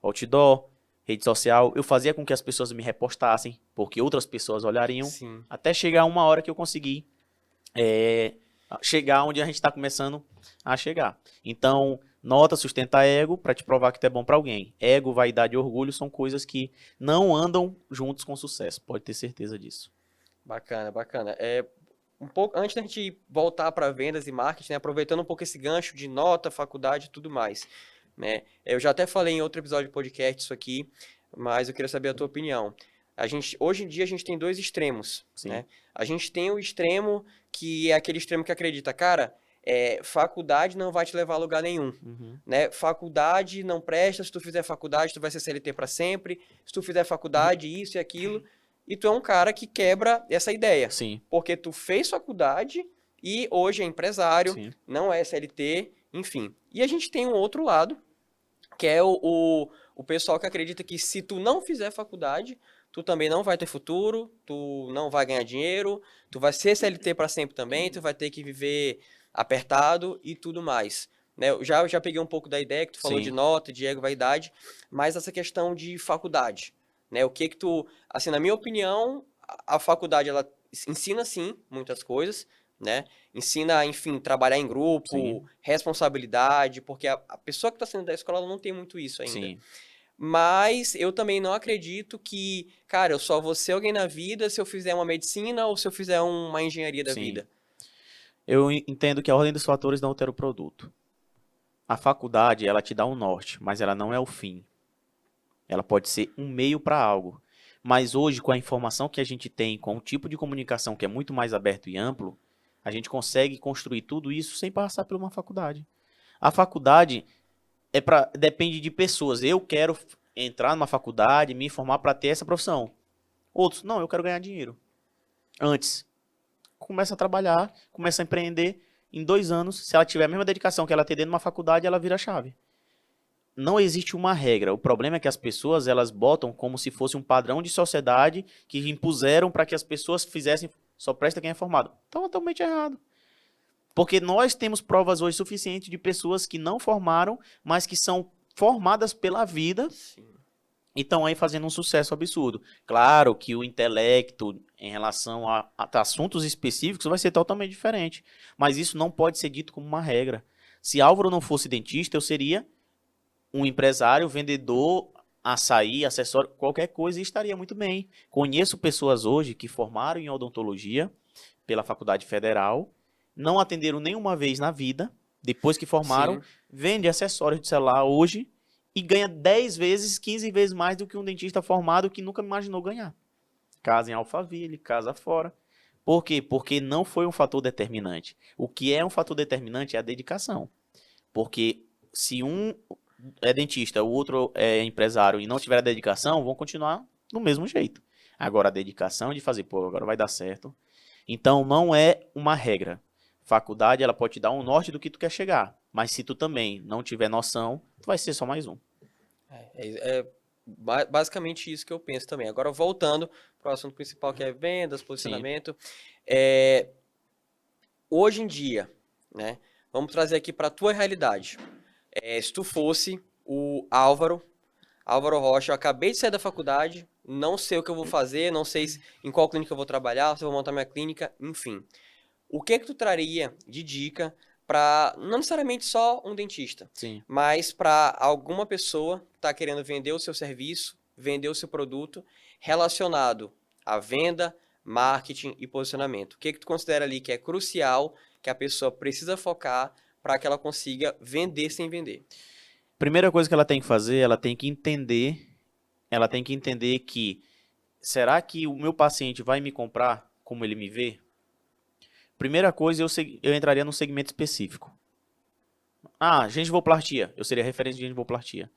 Outdoor, rede social, eu fazia com que as pessoas me repostassem, porque outras pessoas olhariam, Sim. até chegar uma hora que eu consegui chegar onde a gente está começando a chegar. Então, nota sustenta ego para te provar que tu é bom para alguém. Ego, vaidade e orgulho são coisas que não andam juntos com sucesso, pode ter certeza disso. Bacana, bacana. Um pouco antes da gente voltar para vendas e marketing, né, aproveitando um pouco esse gancho de nota, faculdade e tudo mais, né? Eu já até falei em outro episódio de podcast isso aqui, mas eu queria saber a tua opinião. Hoje em dia a gente tem dois extremos, Sim. né? A gente tem o extremo que é aquele extremo que acredita, cara, faculdade não vai te levar a lugar nenhum, né? Faculdade não presta, se tu fizer faculdade tu vai ser CLT para sempre, se tu fizer faculdade isso e aquilo, e tu é um cara que quebra essa ideia, Sim, porque tu fez faculdade e hoje é empresário, sim, não é CLT, enfim. E a gente tem um outro lado, que é o pessoal que acredita que se tu não fizer faculdade, tu também não vai ter futuro, tu não vai ganhar dinheiro, tu vai ser CLT para sempre também, tu vai ter que viver apertado e tudo mais. Né? Eu já peguei um pouco da ideia que tu falou de sim, nota, de ego, vaidade, mas essa questão de faculdade. Né? O que que tu... Assim, na minha opinião, a faculdade, ela ensina, sim, muitas coisas, né? Ensina, enfim, trabalhar em grupo, sim, responsabilidade, porque a pessoa que está saindo da escola ela não tem muito isso ainda. sim. Mas eu também não acredito que, cara, eu só vou ser alguém na vida se eu fizer uma medicina ou se eu fizer uma engenharia da Sim. vida. Eu entendo que a ordem dos fatores não altera o produto. A faculdade, ela te dá um norte, mas ela não é o fim. Ela pode ser um meio para algo. Mas hoje, com a informação que a gente tem, com o tipo de comunicação que é muito mais aberto e amplo, a gente consegue construir tudo isso sem passar por uma faculdade. A faculdade depende de pessoas. Eu quero entrar numa faculdade, me formar para ter essa profissão. Outros, não, eu quero ganhar dinheiro. Antes, começa a trabalhar, começa a empreender. Em 2 anos, se ela tiver a mesma dedicação que ela tem dentro de uma faculdade, ela vira a chave. Não existe uma regra. O problema é que as pessoas, elas botam como se fosse um padrão de sociedade que impuseram para que as pessoas fizessem só presta quem é formado. Totalmente errado. Porque nós temos provas hoje suficientes de pessoas que não formaram, mas que são formadas pela vida. Sim. E estão aí fazendo um sucesso absurdo. Claro que o intelecto em relação a assuntos específicos vai ser totalmente diferente. Mas isso não pode ser dito como uma regra. Se Álvaro não fosse dentista, eu seria um empresário, vendedor, açaí, acessório, qualquer coisa e estaria muito bem. Conheço pessoas hoje que formaram em odontologia pela Faculdade Federal, não atenderam nenhuma vez na vida, depois que formaram, Sim. vende acessórios de celular hoje e ganha 10 vezes, 15 vezes mais do que um dentista formado que nunca imaginou ganhar. Casa em Alphaville, casa fora. Por quê? Porque não foi um fator determinante. O que é um fator determinante é a dedicação. Porque se um é dentista, o outro é empresário e não tiver a dedicação, vão continuar do mesmo jeito. Agora, a dedicação de fazer, pô, agora vai dar certo. Então, não é uma regra. Faculdade, ela pode te dar um norte do que tu quer chegar. Mas se tu também não tiver noção, tu vai ser só mais um. Basicamente isso que eu penso também. Agora, voltando para o assunto principal, que é vendas, posicionamento. Hoje em dia, né? Vamos trazer aqui para a tua realidade. Se tu fosse o Álvaro Rocha, eu acabei de sair da faculdade, não sei o que eu vou fazer, não sei em qual clínica eu vou trabalhar, se eu vou montar minha clínica, enfim. O que tu traria de dica para, não necessariamente só um dentista, Sim. mas para alguma pessoa que está querendo vender o seu serviço, vender o seu produto, relacionado à venda, marketing e posicionamento? O que tu considera ali que é crucial, que a pessoa precisa focar para que ela consiga vender sem vender? Primeira coisa que ela tem que fazer, ela tem que entender que será que o meu paciente vai me comprar como ele me vê? Primeira coisa, eu entraria num segmento específico. Gengivoplastia. Eu seria referência de gengivoplastia.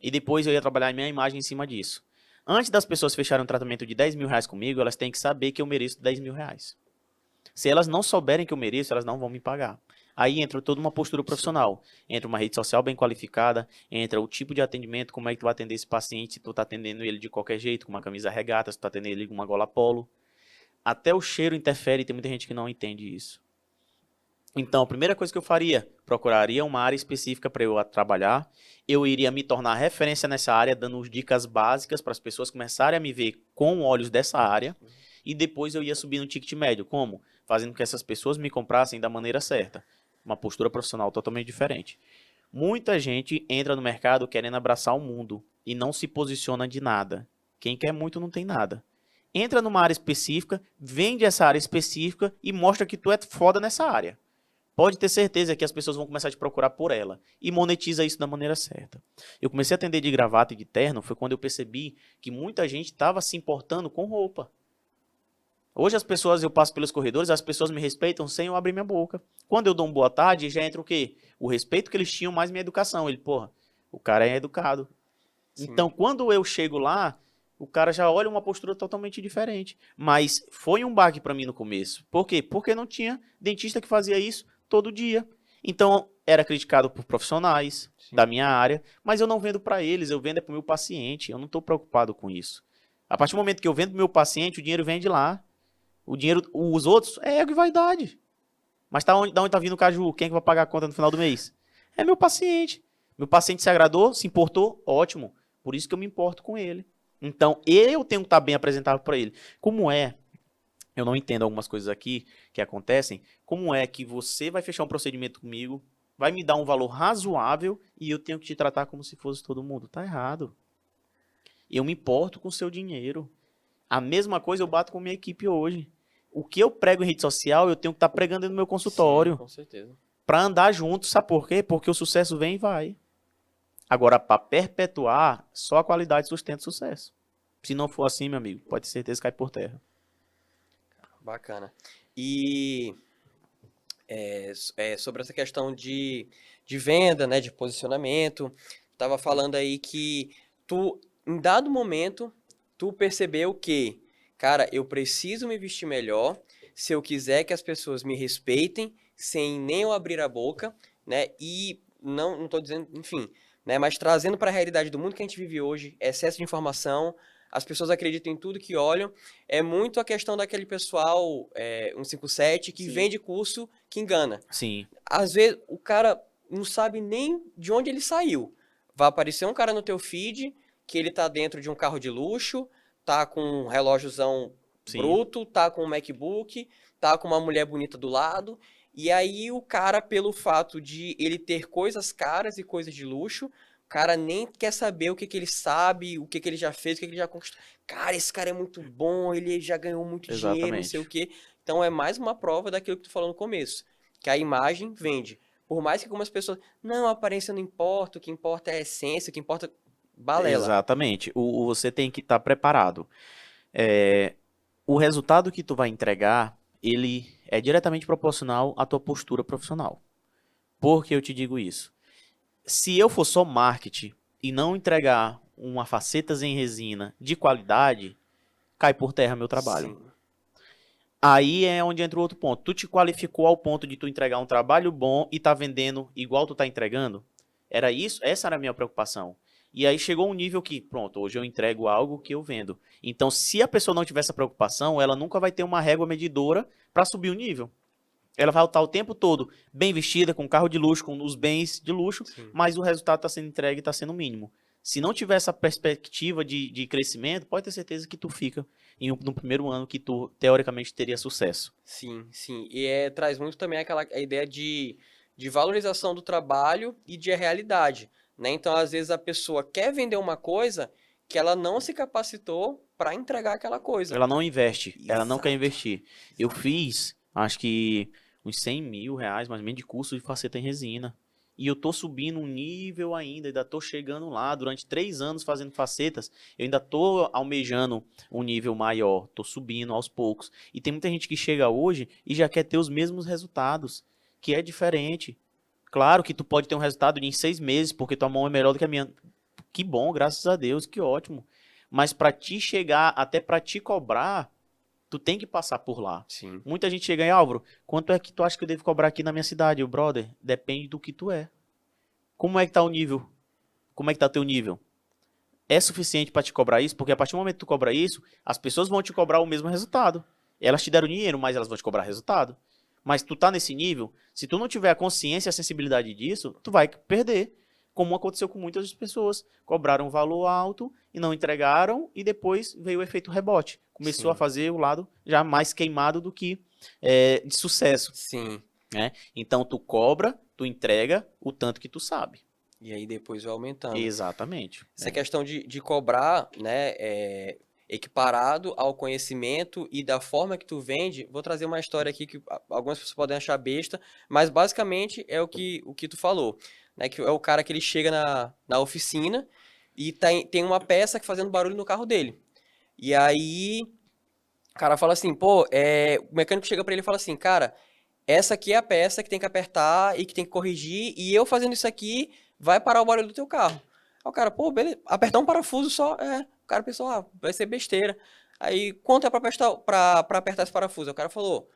E depois eu ia trabalhar a minha imagem em cima disso. Antes das pessoas fecharem um tratamento de 10 mil reais comigo, elas têm que saber que eu mereço 10 mil reais. Se elas não souberem que eu mereço, elas não vão me pagar. Aí entra toda uma postura profissional. Entra uma rede social bem qualificada, entra o tipo de atendimento, como é que tu vai atender esse paciente, se tu tá atendendo ele de qualquer jeito, com uma camisa regata, se tu tá atendendo ele com uma gola polo. Até o cheiro interfere e tem muita gente que não entende isso. Então, a primeira coisa que eu faria, procuraria uma área específica para eu trabalhar, eu iria me tornar referência nessa área, dando dicas básicas para as pessoas começarem a me ver com olhos dessa área, e depois eu ia subir no ticket médio. Como? Fazendo com que essas pessoas me comprassem da maneira certa. Uma postura profissional totalmente diferente. Muita gente entra no mercado querendo abraçar o mundo e não se posiciona de nada. Quem quer muito não tem nada. Entra numa área específica, vende essa área específica e mostra que tu é foda nessa área. Pode ter certeza que as pessoas vão começar a te procurar por ela. E monetiza isso da maneira certa. Eu comecei a atender de gravata e de terno, foi quando eu percebi que muita gente estava se importando com roupa. Hoje as pessoas, eu passo pelos corredores, as pessoas me respeitam sem eu abrir minha boca. Quando eu dou um boa tarde, já entra o quê? O respeito que eles tinham, mais minha educação. Ele, porra, o cara é educado. Sim. Então, quando eu chego lá, o cara já olha uma postura totalmente diferente. Mas foi um baque para mim no começo. Por quê? Porque não tinha dentista que fazia isso todo dia. Então, era criticado por profissionais da minha área, mas eu não vendo para eles, eu vendo para o meu paciente. Eu não estou preocupado com isso. A partir do momento que eu vendo para o meu paciente, o dinheiro vem de lá. O dinheiro, os outros, é ego e vaidade. Mas da onde tá vindo o caju? Quem é que vai pagar a conta no final do mês? É meu paciente. Meu paciente se agradou, se importou, ótimo. Por isso que eu me importo com ele. Então, eu tenho que estar bem apresentável para ele. Como é, eu não entendo algumas coisas aqui que acontecem, como é que você vai fechar um procedimento comigo, vai me dar um valor razoável e eu tenho que te tratar como se fosse todo mundo? Tá errado. Eu me importo com o seu dinheiro. A mesma coisa eu bato com a minha equipe hoje. O que eu prego em rede social, eu tenho que estar pregando no meu consultório. Sim, com certeza. Para andar junto, sabe por quê? Porque o sucesso vem e vai. Agora, para perpetuar, só a qualidade sustenta o sucesso. Se não for assim, meu amigo, pode ter certeza que cai por terra. Bacana. E sobre essa questão de venda, né, de posicionamento, tava falando aí que tu, em dado momento, tu percebeu que, cara, eu preciso me vestir melhor se eu quiser que as pessoas me respeitem, sem nem eu abrir a boca, né, e não tô dizendo, enfim, né, mas trazendo para a realidade do mundo que a gente vive hoje, excesso de informação, as pessoas acreditam em tudo que olham, é muito a questão daquele pessoal 157 que Sim. vende curso que engana. Sim, Às vezes o cara não sabe nem de onde ele saiu. Vai aparecer um cara no teu feed que ele tá dentro de um carro de luxo, tá com um relógiozão sim, bruto, tá com um MacBook, tá com uma mulher bonita do lado. E aí o cara, pelo fato de ele ter coisas caras e coisas de luxo, o cara nem quer saber o que que ele sabe, o que que ele já fez, o que que ele já conquistou. Cara, esse cara é muito bom, ele já ganhou muito dinheiro, não sei o exatamente. quê. Então é mais uma prova daquilo que tu falou no começo, que a imagem vende. Por mais que algumas pessoas, não, a aparência não importa, o que importa é a essência, o que importa, balela. Exatamente. Você tem que estar preparado. É, o resultado que tu vai entregar, ele é diretamente proporcional à tua postura profissional. Por que eu te digo isso? Se eu for só marketing e não entregar uma facetas em resina de qualidade, cai por terra meu trabalho. Sim, Aí é onde entra o outro ponto. Tu te qualificou ao ponto de tu entregar um trabalho bom e tá vendendo igual tu tá entregando? Era isso? Essa era a minha preocupação. E aí chegou um nível que, pronto, hoje eu entrego algo que eu vendo. Então, se a pessoa não tiver essa preocupação, ela nunca vai ter uma régua medidora para subir o nível. Ela vai estar o tempo todo bem vestida, com carro de luxo, com os bens de luxo, sim. mas o resultado está sendo entregue e está sendo mínimo. Se não tiver essa perspectiva de crescimento, pode ter certeza que tu fica no primeiro ano que tu, teoricamente, teria sucesso. Sim, sim. E traz muito também a ideia de valorização do trabalho e de realidade, né? Então, às vezes, a pessoa quer vender uma coisa que ela não se capacitou para entregar aquela coisa. Ela não investe, ela não quer Exato. investir. Eu fiz, acho que uns 100 mil reais, mais ou menos, de curso de faceta em resina. E eu tô subindo um nível ainda tô chegando lá. Durante 3 anos fazendo facetas, eu ainda tô almejando um nível maior, tô subindo aos poucos. E tem muita gente que chega hoje e já quer ter os mesmos resultados, que é diferente. Claro que tu pode ter um resultado em 6 meses, porque tua mão é melhor do que a minha. Que bom, graças a Deus, que ótimo. Mas para te chegar, até para te cobrar, tu tem que passar por lá. Sim. Muita gente chega em Álvaro, quanto é que tu acha que eu devo cobrar aqui na minha cidade? O brother, depende do que tu é. Como é que tá o nível? Como é que tá teu nível? É suficiente para te cobrar isso? Porque a partir do momento que tu cobra isso, as pessoas vão te cobrar o mesmo resultado. Elas te deram dinheiro, mas elas vão te cobrar resultado. Mas tu tá nesse nível, se tu não tiver a consciência e a sensibilidade disso, tu vai perder. Como aconteceu com muitas pessoas. Cobraram um valor alto e não entregaram, e depois veio o efeito rebote. Começou a Sim. fazer o lado já mais queimado do que de sucesso. Sim. Né? Então tu cobra, tu entrega o tanto que tu sabe. E aí depois vai aumentando. Exatamente. Essa questão de cobrar, né, equiparado ao conhecimento e da forma que tu vende, vou trazer uma história aqui que algumas pessoas podem achar besta, mas basicamente é o que tu falou, né, que é o cara que ele chega na oficina e tem uma peça que fazendo barulho no carro dele. E aí o cara fala assim, pô, o mecânico chega pra ele e fala assim, cara, essa aqui é a peça que tem que apertar e que tem que corrigir, e eu fazendo isso aqui vai parar o barulho do teu carro. Aí o cara, pô, beleza, apertar um parafuso só, o cara pensou, vai ser besteira. Aí, quanto é pra apertar esse parafuso? Aí o cara falou,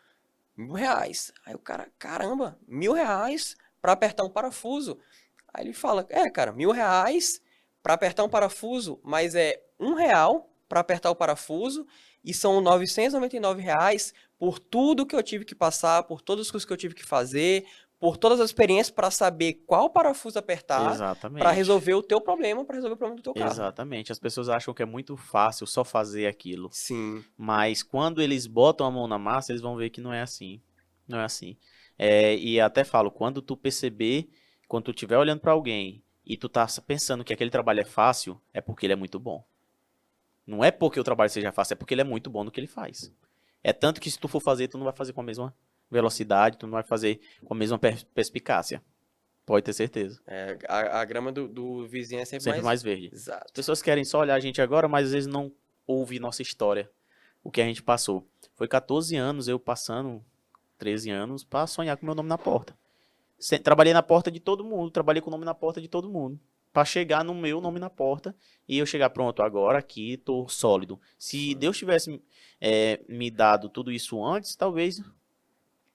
R$ 1.000. Aí o cara, caramba, R$ 1.000 pra apertar um parafuso. Aí ele fala, cara, R$ 1.000 pra apertar um parafuso, mas é R$ 1 pra apertar o parafuso e são R$ 999 por tudo que eu tive que passar, por todos os cursos que eu tive que fazer, por todas as experiências para saber qual parafuso apertar para Exatamente. resolver o teu problema, para resolver o problema do teu carro. Exatamente. As pessoas acham que é muito fácil só fazer aquilo. Sim, Mas quando eles botam a mão na massa, eles vão ver que não é assim. Não é assim. E até falo, quando tu perceber, quando tu estiver olhando para alguém e tu tá pensando que aquele trabalho é fácil, é porque ele é muito bom. Não é porque o trabalho seja fácil, é porque ele é muito bom no que ele faz. É tanto que se tu for fazer, tu não vai fazer com a mesma velocidade, tu não vai fazer com a mesma perspicácia. Pode ter certeza. A grama do vizinho é sempre Sempre mais... mais verde. As Exato. pessoas querem só olhar a gente agora, mas às vezes não ouvem nossa história, o que a gente passou. Foi 14 anos eu passando, 13 anos, pra sonhar com meu nome na porta. Trabalhei na porta de todo mundo, trabalhei com o nome na porta de todo mundo. Pra chegar no meu nome na porta e eu chegar, pronto, agora aqui tô sólido. Se Deus tivesse me dado tudo isso antes, talvez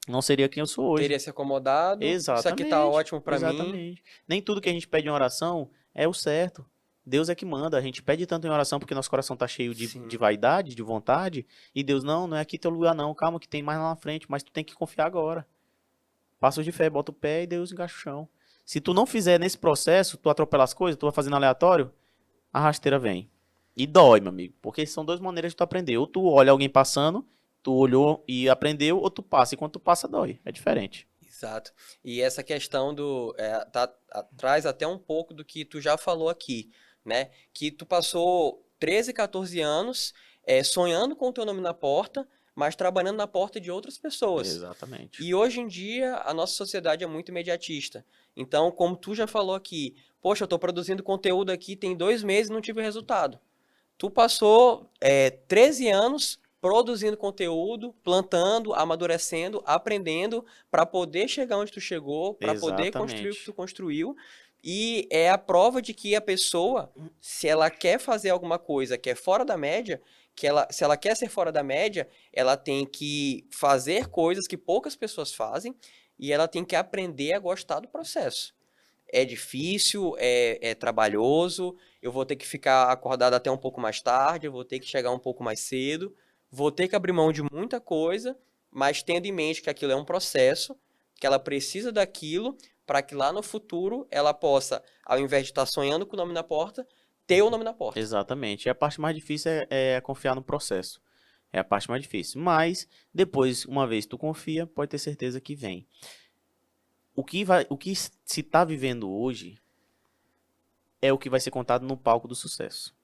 não seria quem eu sou hoje. Teria se acomodado. Isso aqui tá Exatamente, ótimo pra mim. exatamente. Nem tudo que a gente pede em oração é o certo. Deus é que manda. A gente pede tanto em oração porque nosso coração tá cheio Sim. de vaidade, de vontade. E Deus, não é aqui teu lugar não. Calma que tem mais lá na frente, mas tu tem que confiar agora. Passos de fé, bota o pé e Deus engaixa o chão. Se tu não fizer nesse processo, tu atropela as coisas, tu vai fazendo aleatório, a rasteira vem. E dói, meu amigo. Porque são duas maneiras de tu aprender. Ou tu olha alguém passando, tu olhou e aprendeu, ou tu passa. E quando tu passa, dói. É diferente. Exato. E essa questão traz até um pouco do que tu já falou aqui, né? Que tu passou 13, 14 anos sonhando com o teu nome na porta, mas trabalhando na porta de outras pessoas. Exatamente. E hoje em dia, a nossa sociedade é muito imediatista. Então, como tu já falou aqui, poxa, eu tô produzindo conteúdo aqui, tem 2 meses e não tive resultado. Tu passou 13 anos produzindo conteúdo, plantando, amadurecendo, aprendendo para poder chegar onde tu chegou, para poder construir o que tu construiu. E é a prova de que a pessoa, se ela quer fazer alguma coisa que é fora da média, se ela quer ser fora da média, ela tem que fazer coisas que poucas pessoas fazem e ela tem que aprender a gostar do processo. É difícil, é trabalhoso, eu vou ter que ficar acordado até um pouco mais tarde, eu vou ter que chegar um pouco mais cedo, vou ter que abrir mão de muita coisa, mas tendo em mente que aquilo é um processo, que ela precisa daquilo para que lá no futuro ela possa, ao invés de estar sonhando com o nome na porta, ter o nome na porta. Exatamente. E a parte mais difícil é confiar no processo. É a parte mais difícil. Mas, depois, uma vez tu confia, pode ter certeza que vem. O que se está vivendo hoje é o que vai ser contado no palco do sucesso.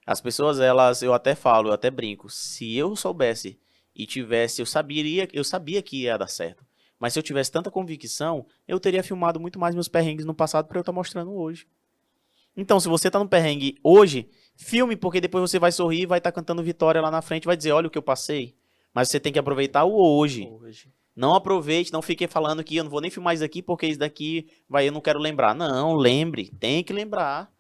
As pessoas, eu até falo, eu até brinco, se eu soubesse e tivesse, eu sabia que ia dar certo. Mas se eu tivesse tanta convicção, eu teria filmado muito mais meus perrengues no passado para eu estar mostrando hoje. Então, se você tá no perrengue hoje, filme, porque depois você vai sorrir e vai estar cantando vitória lá na frente, vai dizer, olha o que eu passei. Mas você tem que aproveitar o hoje. Não aproveite, não fique falando que eu não vou nem filmar isso aqui, porque isso daqui eu não quero lembrar. Não, lembre, tem que lembrar.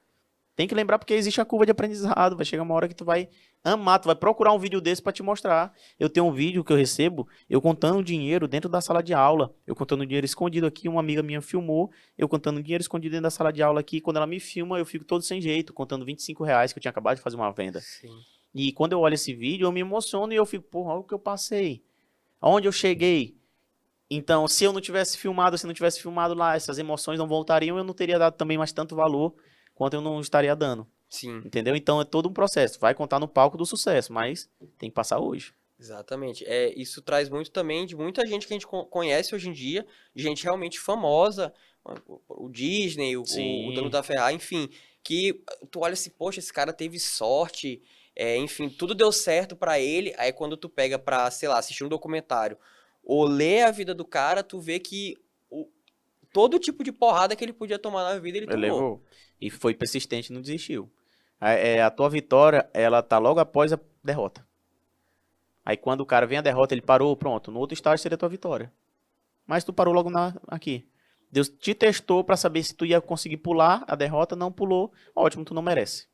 Tem que lembrar porque existe a curva de aprendizado. Vai chegar uma hora que tu vai amar, tu vai procurar um vídeo desse pra te mostrar. Eu tenho um vídeo que eu recebo, eu contando dinheiro dentro da sala de aula. Eu contando dinheiro escondido aqui, uma amiga minha filmou, eu contando dinheiro escondido dentro da sala de aula aqui. Quando ela me filma, eu fico todo sem jeito, contando R$ 25 que eu tinha acabado de fazer uma venda. Sim. E quando eu olho esse vídeo, eu me emociono e eu fico, porra, olha o que eu passei. Aonde eu cheguei. Então, se eu não tivesse filmado, se não tivesse filmado lá, essas emoções não voltariam, eu não teria dado também mais tanto valor quanto eu não estaria dando. Sim. Entendeu? Então é todo um processo. Vai contar no palco do sucesso, mas tem que passar hoje. Exatamente. Isso traz muito também de muita gente que a gente conhece hoje em dia, gente realmente famosa, o Disney, o dono da Ferrari, enfim, que tu olha assim, poxa, esse cara teve sorte, enfim, tudo deu certo pra ele, aí quando tu pega pra, sei lá, assistir um documentário ou ler a vida do cara, tu vê que todo tipo de porrada que ele podia tomar na vida, ele tomou. Levou. E foi persistente, não desistiu. A tua vitória, ela tá logo após a derrota. Aí quando o cara vem a derrota, ele parou, pronto. No outro estágio seria a tua vitória. Mas tu parou logo aqui. Deus te testou pra saber se tu ia conseguir pular a derrota, não pulou. Ótimo, tu não merece.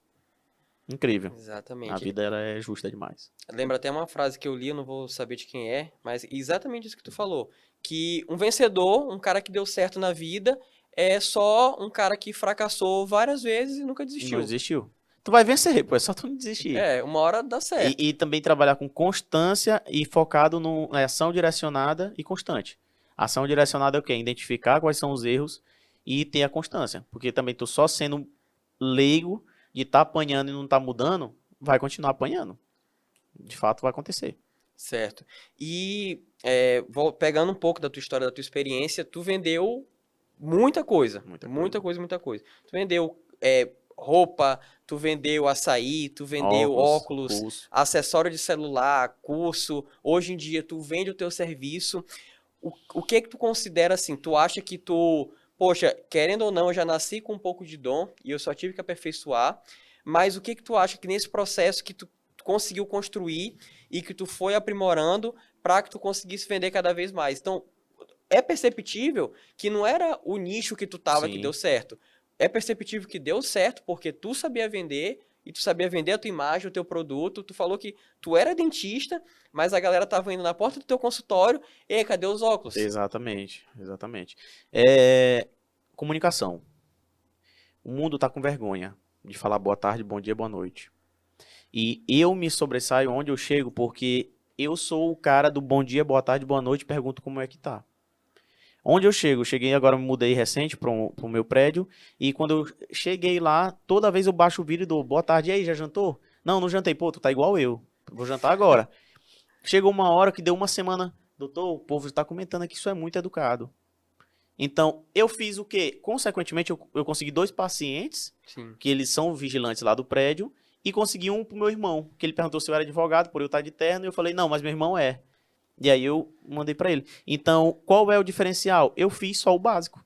Incrível. Exatamente. A vida ela é justa demais. Lembra até uma frase que eu li, eu não vou saber de quem é, mas exatamente isso que tu falou. Que um vencedor, um cara que deu certo na vida, é só um cara que fracassou várias vezes e nunca desistiu. Não desistiu. Tu vai vencer, pô, é só tu não desistir. Uma hora dá certo. E também trabalhar com constância e focado na ação direcionada e constante. Ação direcionada é o quê? Identificar quais são os erros e ter a constância. Porque também tu só sendo leigo de estar apanhando e não tá mudando, vai continuar apanhando. De fato vai acontecer. Certo. E pegando um pouco da tua história, da tua experiência, tu vendeu muita coisa. Muita coisa. Tu vendeu roupa, tu vendeu açaí, tu vendeu óculos, acessório de celular, curso. Hoje em dia tu vende o teu serviço. o que que tu considera assim? Tu acha que tu, poxa, querendo ou não, eu já nasci com um pouco de dom e eu só tive que aperfeiçoar, mas o que que tu acha que nesse processo que tu conseguiu construir e que tu foi aprimorando para que tu conseguisse vender cada vez mais? Então, é perceptível que não era o nicho que tu tava que deu Sim, certo. É perceptível que deu certo porque tu sabia vender e tu sabia vender a tua imagem, o teu produto. Tu falou que tu era dentista, mas a galera tava indo na porta do teu consultório. E aí, cadê os óculos? exatamente, exatamente. É, comunicação. O mundo tá com vergonha de falar boa tarde, bom dia, boa noite. E eu me sobressaio onde eu chego porque eu sou o cara do bom dia, boa tarde, boa noite, pergunto como é que tá. Onde eu chego? Eu cheguei agora, me mudei recente para o meu prédio. E quando eu cheguei lá, toda vez eu baixo o vídeo e dou boa tarde. E aí, já jantou? Não, não jantei. Pô, tu tá igual eu. Vou jantar agora. Chegou uma hora que deu uma semana. Doutor, o povo está comentando que isso é muito educado. Então, eu fiz o quê? Consequentemente, eu consegui 2 pacientes, Sim. que eles são vigilantes lá do prédio, e consegui um pro meu irmão, que ele perguntou se eu era advogado, por eu estar de terno, e eu falei, não, mas meu irmão é. E aí eu mandei pra ele. Então, qual é o diferencial? Eu fiz só o básico,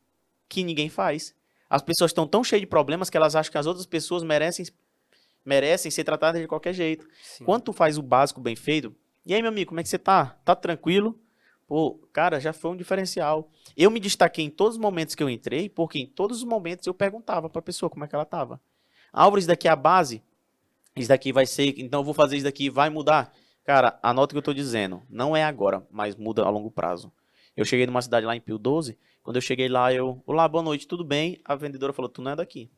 que ninguém faz. As pessoas estão tão cheias de problemas que elas acham que as outras pessoas merecem ser tratadas de qualquer jeito. Sim. Quando tu faz o básico bem feito, e aí, meu amigo, como é que você tá? Tá tranquilo? Pô, cara, já foi um diferencial. Eu me destaquei em todos os momentos que eu entrei, porque em todos os momentos eu perguntava pra pessoa como é que ela tava. Álvaro, isso daqui é a base? Isso daqui vai ser, então eu vou fazer isso daqui, vai mudar? Cara, anota o que eu tô dizendo. Não é agora, mas muda a longo prazo. Eu cheguei numa cidade lá em Pio 12, quando eu cheguei lá, olá, boa noite, tudo bem? A vendedora falou, tu não é daqui.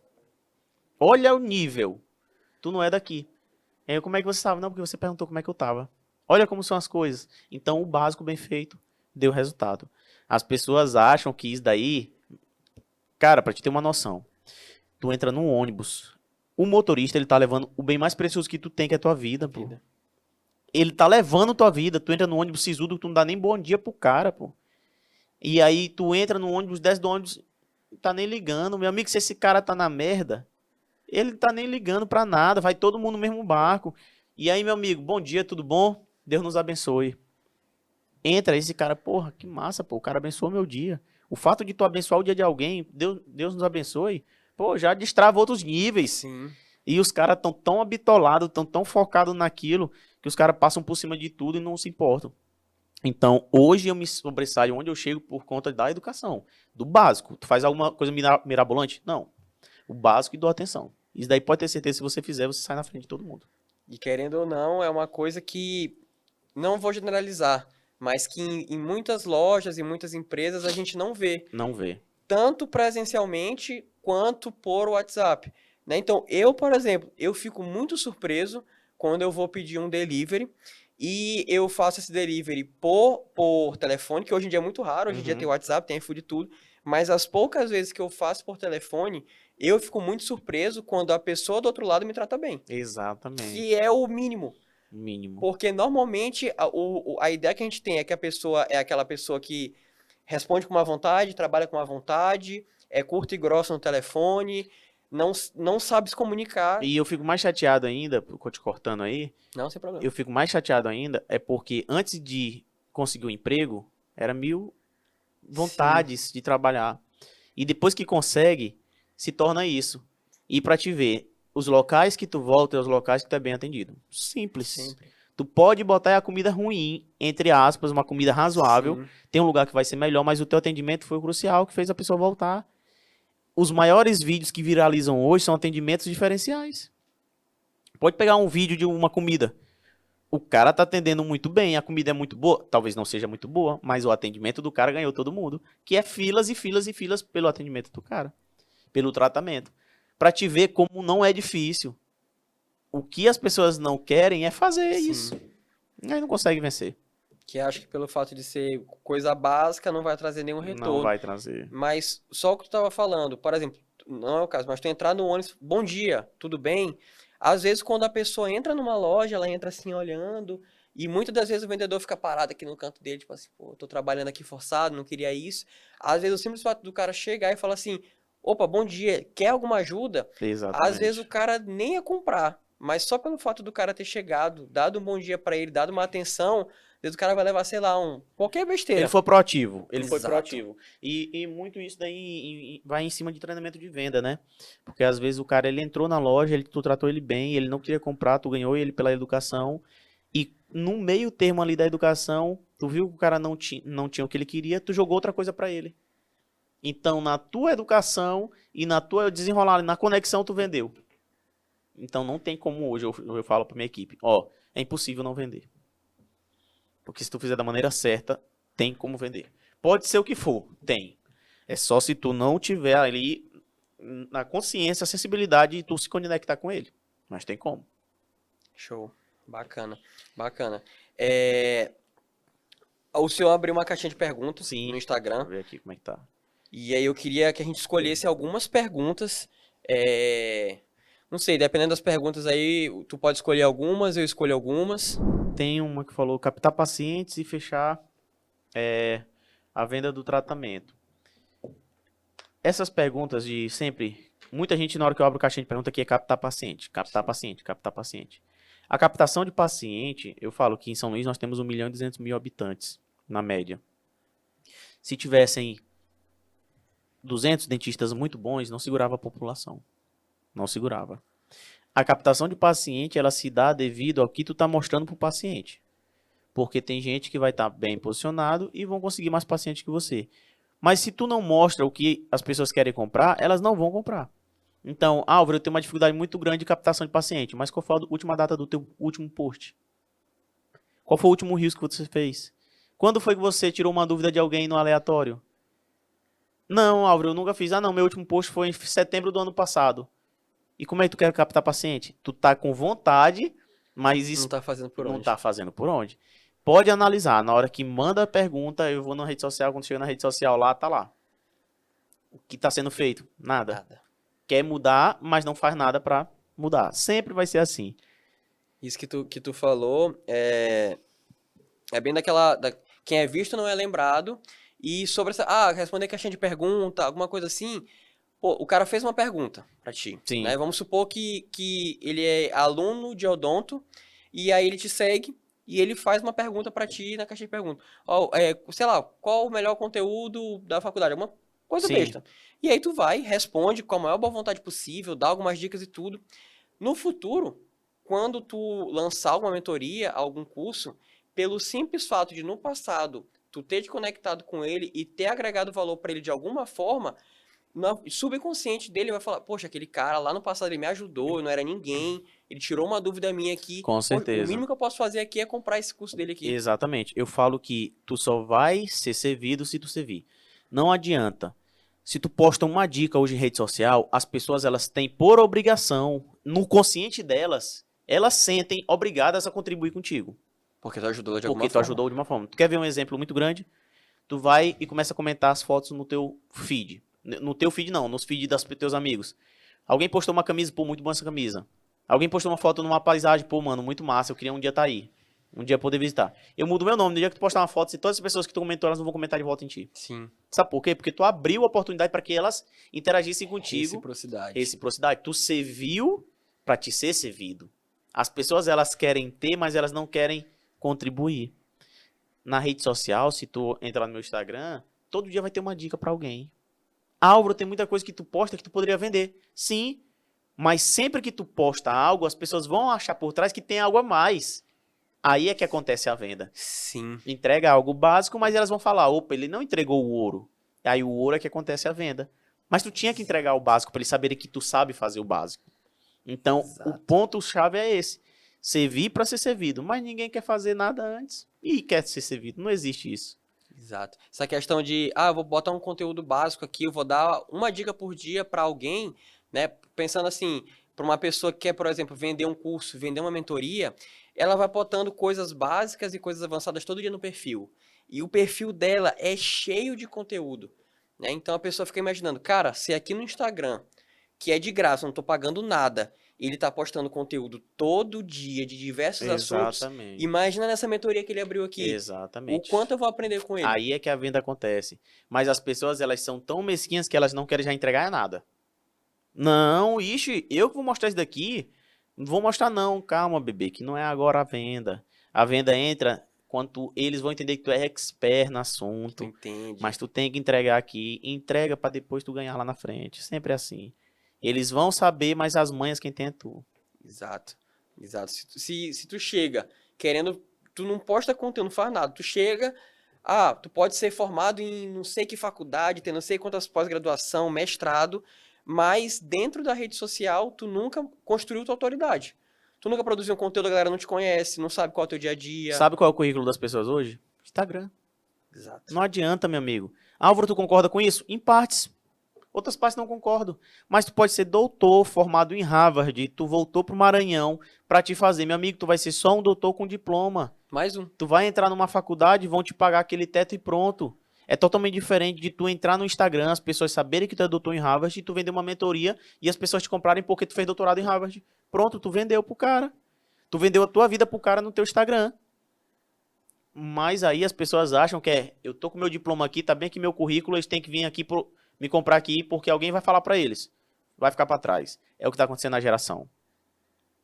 Olha o nível, tu não é daqui. E aí, como é que você estava? Não, porque você perguntou como é que eu tava. Olha como são as coisas. Então, o básico bem feito deu resultado. As pessoas acham que isso daí, cara, pra te ter uma noção, tu entra num ônibus, o motorista, ele tá levando o bem mais precioso que tu tem, que é a tua vida, pô. Vida. Ele tá levando tua vida. Tu entra no ônibus sisudo, tu não dá nem bom dia pro cara, pô. E aí tu entra no ônibus, desce do ônibus, não tá nem ligando. Meu amigo, se esse cara tá na merda, ele tá nem ligando pra nada. Vai todo mundo no mesmo barco. E aí, meu amigo, bom dia, tudo bom? Deus nos abençoe. Entra esse cara, porra, que massa, pô. O cara abençoou meu dia. O fato de tu abençoar o dia de alguém, Deus nos abençoe, pô, já destrava outros níveis. Sim. E os caras estão tão habitolados, tão focados naquilo, que os caras passam por cima de tudo e não se importam. Então, hoje eu me sobressaio onde eu chego por conta da educação, do básico. Tu faz alguma coisa mirabolante? Não. O básico e dou atenção. Isso daí pode ter certeza, se você fizer, você sai na frente de todo mundo. E querendo ou não, é uma coisa que não vou generalizar, mas que em muitas lojas e muitas empresas a gente não vê, Não vê. tanto presencialmente quanto por WhatsApp, né? Então, eu, por exemplo, eu fico muito surpreso quando eu vou pedir um delivery e eu faço esse delivery por telefone, que hoje em dia é muito raro, hoje em dia tem Uhum. WhatsApp, tem iFood e tudo, mas as poucas vezes que eu faço por telefone, eu fico muito surpreso quando a pessoa do outro lado me trata bem, que Exatamente. é o mínimo. Mínimo. Porque normalmente a ideia que a gente tem é que a pessoa é aquela pessoa que responde com uma vontade, trabalha com uma vontade, é curta e grossa no telefone, não sabe se comunicar. E eu fico mais chateado ainda, te cortando aí, Não, sem problema. eu fico mais chateado ainda é porque antes de conseguir um emprego, era mil Sim, vontades de trabalhar. E depois que consegue, se torna isso. E pra te ver, os locais que tu volta é os locais que tu é bem atendido. Simples. sempre. Tu pode botar a comida ruim, entre aspas, uma comida razoável. Sim, Tem um lugar que vai ser melhor, mas o teu atendimento foi o crucial que fez a pessoa voltar. Os maiores vídeos que viralizam hoje são atendimentos diferenciais. Pode pegar um vídeo de uma comida. O cara tá atendendo muito bem, a comida é muito boa, talvez não seja muito boa, mas o atendimento do cara ganhou todo mundo, que é filas e filas e filas pelo atendimento do cara, pelo tratamento. Pra te ver como não é difícil. O que as pessoas não querem é fazer sim. isso. Aí não consegue vencer. Que acho que pelo fato de ser coisa básica não vai trazer nenhum Não retorno. vai trazer. Mas só o que tu estava falando, por exemplo, não é o caso, mas tu entrar no ônibus, bom dia, tudo bem? Às vezes quando a pessoa entra numa loja, ela entra assim olhando, e muitas das vezes o vendedor fica parado aqui no canto dele, tipo assim, pô, tô trabalhando aqui forçado, não queria isso. Às vezes o simples fato do cara chegar e falar assim, opa, bom dia, quer alguma ajuda? Às vezes o Exatamente. cara nem ia comprar, mas só pelo fato do cara ter chegado, dado um bom dia pra ele, dado uma atenção, Às vezes o cara vai levar, sei lá, qualquer besteira. Ele foi proativo. Ele foi Exato. proativo. E muito isso daí vai em cima de treinamento de venda, né? Porque às vezes o cara ele entrou na loja, tu tratou ele bem, ele não queria comprar, tu ganhou ele pela educação. E no meio termo ali da educação, tu viu que o cara não tinha o que ele queria, tu jogou outra coisa pra ele. Então, na tua educação e na tua desenrolar, na conexão, tu vendeu. Então, não tem como hoje, eu falo pra minha equipe, ó, é impossível não vender. Porque se tu fizer da maneira certa, tem como vender. Pode ser o que for, tem. É só se tu não tiver ali na consciência, a sensibilidade e tu se conectar com ele. Mas tem como. Show. Bacana. Bacana. O senhor abriu uma caixinha de perguntas Sim. no Instagram. Deixa eu ver aqui como é que tá. E aí eu queria que a gente escolhesse algumas perguntas. Não sei, dependendo das perguntas aí, tu pode escolher algumas, eu escolho algumas. Tem uma que falou captar pacientes e fechar a venda do tratamento. Essas perguntas de sempre... Muita gente, na hora que eu abro caixinha de pergunta, aqui é captar paciente, captar paciente, captar paciente. A captação de paciente, eu falo que em São Luís nós temos 1.200.000 habitantes, na média. Se tivessem 200 dentistas muito bons, não segurava a população. Não segurava. A captação de paciente, ela se dá devido ao que tu está mostrando para o paciente. Porque tem gente que vai estar bem posicionado e vão conseguir mais pacientes que você. Mas se tu não mostra o que as pessoas querem comprar, elas não vão comprar. Então, Álvaro, eu tenho uma dificuldade muito grande de captação de paciente. Mas qual foi a última data do teu último post? Qual foi o último risco que você fez? Quando foi que você tirou uma dúvida de alguém no aleatório? Não, Álvaro, eu nunca fiz. Ah, não, meu último post foi em setembro do ano passado. E como é que tu quer captar paciente? Tu tá com vontade, mas isso Não tá fazendo por não onde? tá fazendo por onde. Pode analisar. Na hora que manda a pergunta, eu vou na rede social, quando chega na rede social lá, tá lá. O que tá sendo feito? Nada. Nada. Quer mudar, mas não faz nada pra mudar. Sempre vai ser assim. Isso que tu falou é bem quem é visto não é lembrado. E sobre responder caixinha de pergunta, alguma coisa assim. Pô, o cara fez uma pergunta pra ti, Sim. né? Vamos supor que ele é aluno de odonto e aí ele te segue e ele faz uma pergunta pra ti na caixinha de pergunta. Sei lá, qual o melhor conteúdo da faculdade? Alguma coisa Sim. besta. E aí tu vai, responde com a maior boa vontade possível, dá algumas dicas e tudo. No futuro, quando tu lançar alguma mentoria, algum curso, pelo simples fato de no passado tu ter te conectado com ele e ter agregado valor pra ele de alguma forma, no subconsciente dele vai falar, poxa, aquele cara lá no passado ele me ajudou, eu não era ninguém, ele tirou uma dúvida minha aqui. Com Pô, o certeza. mínimo que eu posso fazer aqui é comprar esse curso dele aqui. Exatamente. Eu falo que tu só vai ser servido se tu servir. Não adianta. Se tu posta uma dica hoje em rede social, as pessoas elas têm por obrigação, no consciente delas, elas sentem obrigadas a contribuir contigo. Porque tu ajudou de alguma Porque tu forma. ajudou de uma forma. Tu quer ver um exemplo muito grande? Tu vai e começa a comentar as fotos no teu feed. No teu feed não, nos feed dos teus amigos. Alguém postou uma camisa, pô, muito boa essa camisa. Alguém postou uma foto numa paisagem, pô, mano, muito massa, eu queria um dia estar aí. Um dia poder visitar. Eu mudo meu nome, no dia que tu postar uma foto, se todas as pessoas que tu comentou, elas não vão comentar de volta em ti. Sim. Sabe por quê? Porque tu abriu a oportunidade para que elas interagissem contigo. Reciprocidade. Reciprocidade. Tu serviu para te ser servido. As pessoas, elas querem ter, mas elas não querem contribuir. Na rede social, se tu entrar no meu Instagram, todo dia vai ter uma dica para alguém. Álvaro, tem muita coisa que tu posta que tu poderia vender. Sim, mas sempre que tu posta algo, as pessoas vão achar por trás que tem algo a mais. Aí é que acontece a venda. Sim. Entrega algo básico, mas elas vão falar, opa, ele não entregou o ouro. Aí o ouro é que acontece a venda. Mas tu tinha que entregar o básico para eles saberem que tu sabe fazer o básico. Então, Exato. o ponto-chave é esse. Servir para ser servido. Mas ninguém quer fazer nada antes e quer ser servido. Não existe isso. Exato. Essa questão de, eu vou botar um conteúdo básico aqui, eu vou dar uma dica por dia para alguém, né? Pensando assim, para uma pessoa que quer, por exemplo, vender um curso, vender uma mentoria, ela vai botando coisas básicas e coisas avançadas todo dia no perfil. E o perfil dela é cheio de conteúdo, né? Então a pessoa fica imaginando, cara, se aqui no Instagram, que é de graça, eu não tô pagando nada, ele tá postando conteúdo todo dia de diversos assuntos. Exatamente. Imagina nessa mentoria que ele abriu aqui. Exatamente. O quanto eu vou aprender com ele. Aí é que a venda acontece. Mas as pessoas, elas são tão mesquinhas que elas não querem já entregar nada. Não, ixi, eu que vou mostrar isso daqui. Não vou mostrar não, calma, bebê, que não é agora a venda. A venda entra quando eles vão entender que tu é expert no Tu assunto, entende. mas tu tem que entregar aqui, entrega pra depois tu ganhar lá na frente. Sempre é assim. Eles vão saber, mas as manhas quem tem é tu. Exato. Exato. Se tu chega querendo. Tu não posta conteúdo, não faz nada. Tu chega. Ah, tu pode ser formado em não sei que faculdade, ter não sei quantas pós-graduação, mestrado, mas dentro da rede social, tu nunca construiu tua autoridade. Tu nunca produziu um conteúdo, a galera não te conhece, não sabe qual é o teu dia a dia. Sabe qual é o currículo das pessoas hoje? Instagram. Exato. Não adianta, meu amigo. Álvaro, tu concorda com isso? Em partes. Outras partes não concordo. Mas tu pode ser doutor, formado em Harvard, tu voltou pro Maranhão pra te fazer. Meu amigo, tu vai ser só um doutor com diploma. Mais um. Tu vai entrar numa faculdade, vão te pagar aquele teto e pronto. É totalmente diferente de tu entrar no Instagram, as pessoas saberem que tu é doutor em Harvard, e tu vender uma mentoria e as pessoas te comprarem porque tu fez doutorado em Harvard. Pronto, tu vendeu pro cara. Tu vendeu a tua vida pro cara no teu Instagram. Mas aí as pessoas acham que eu tô com meu diploma aqui, tá bem aqui meu currículo, eles têm que vir aqui me comprar aqui porque alguém vai falar pra eles. Vai ficar pra trás. É o que tá acontecendo na geração.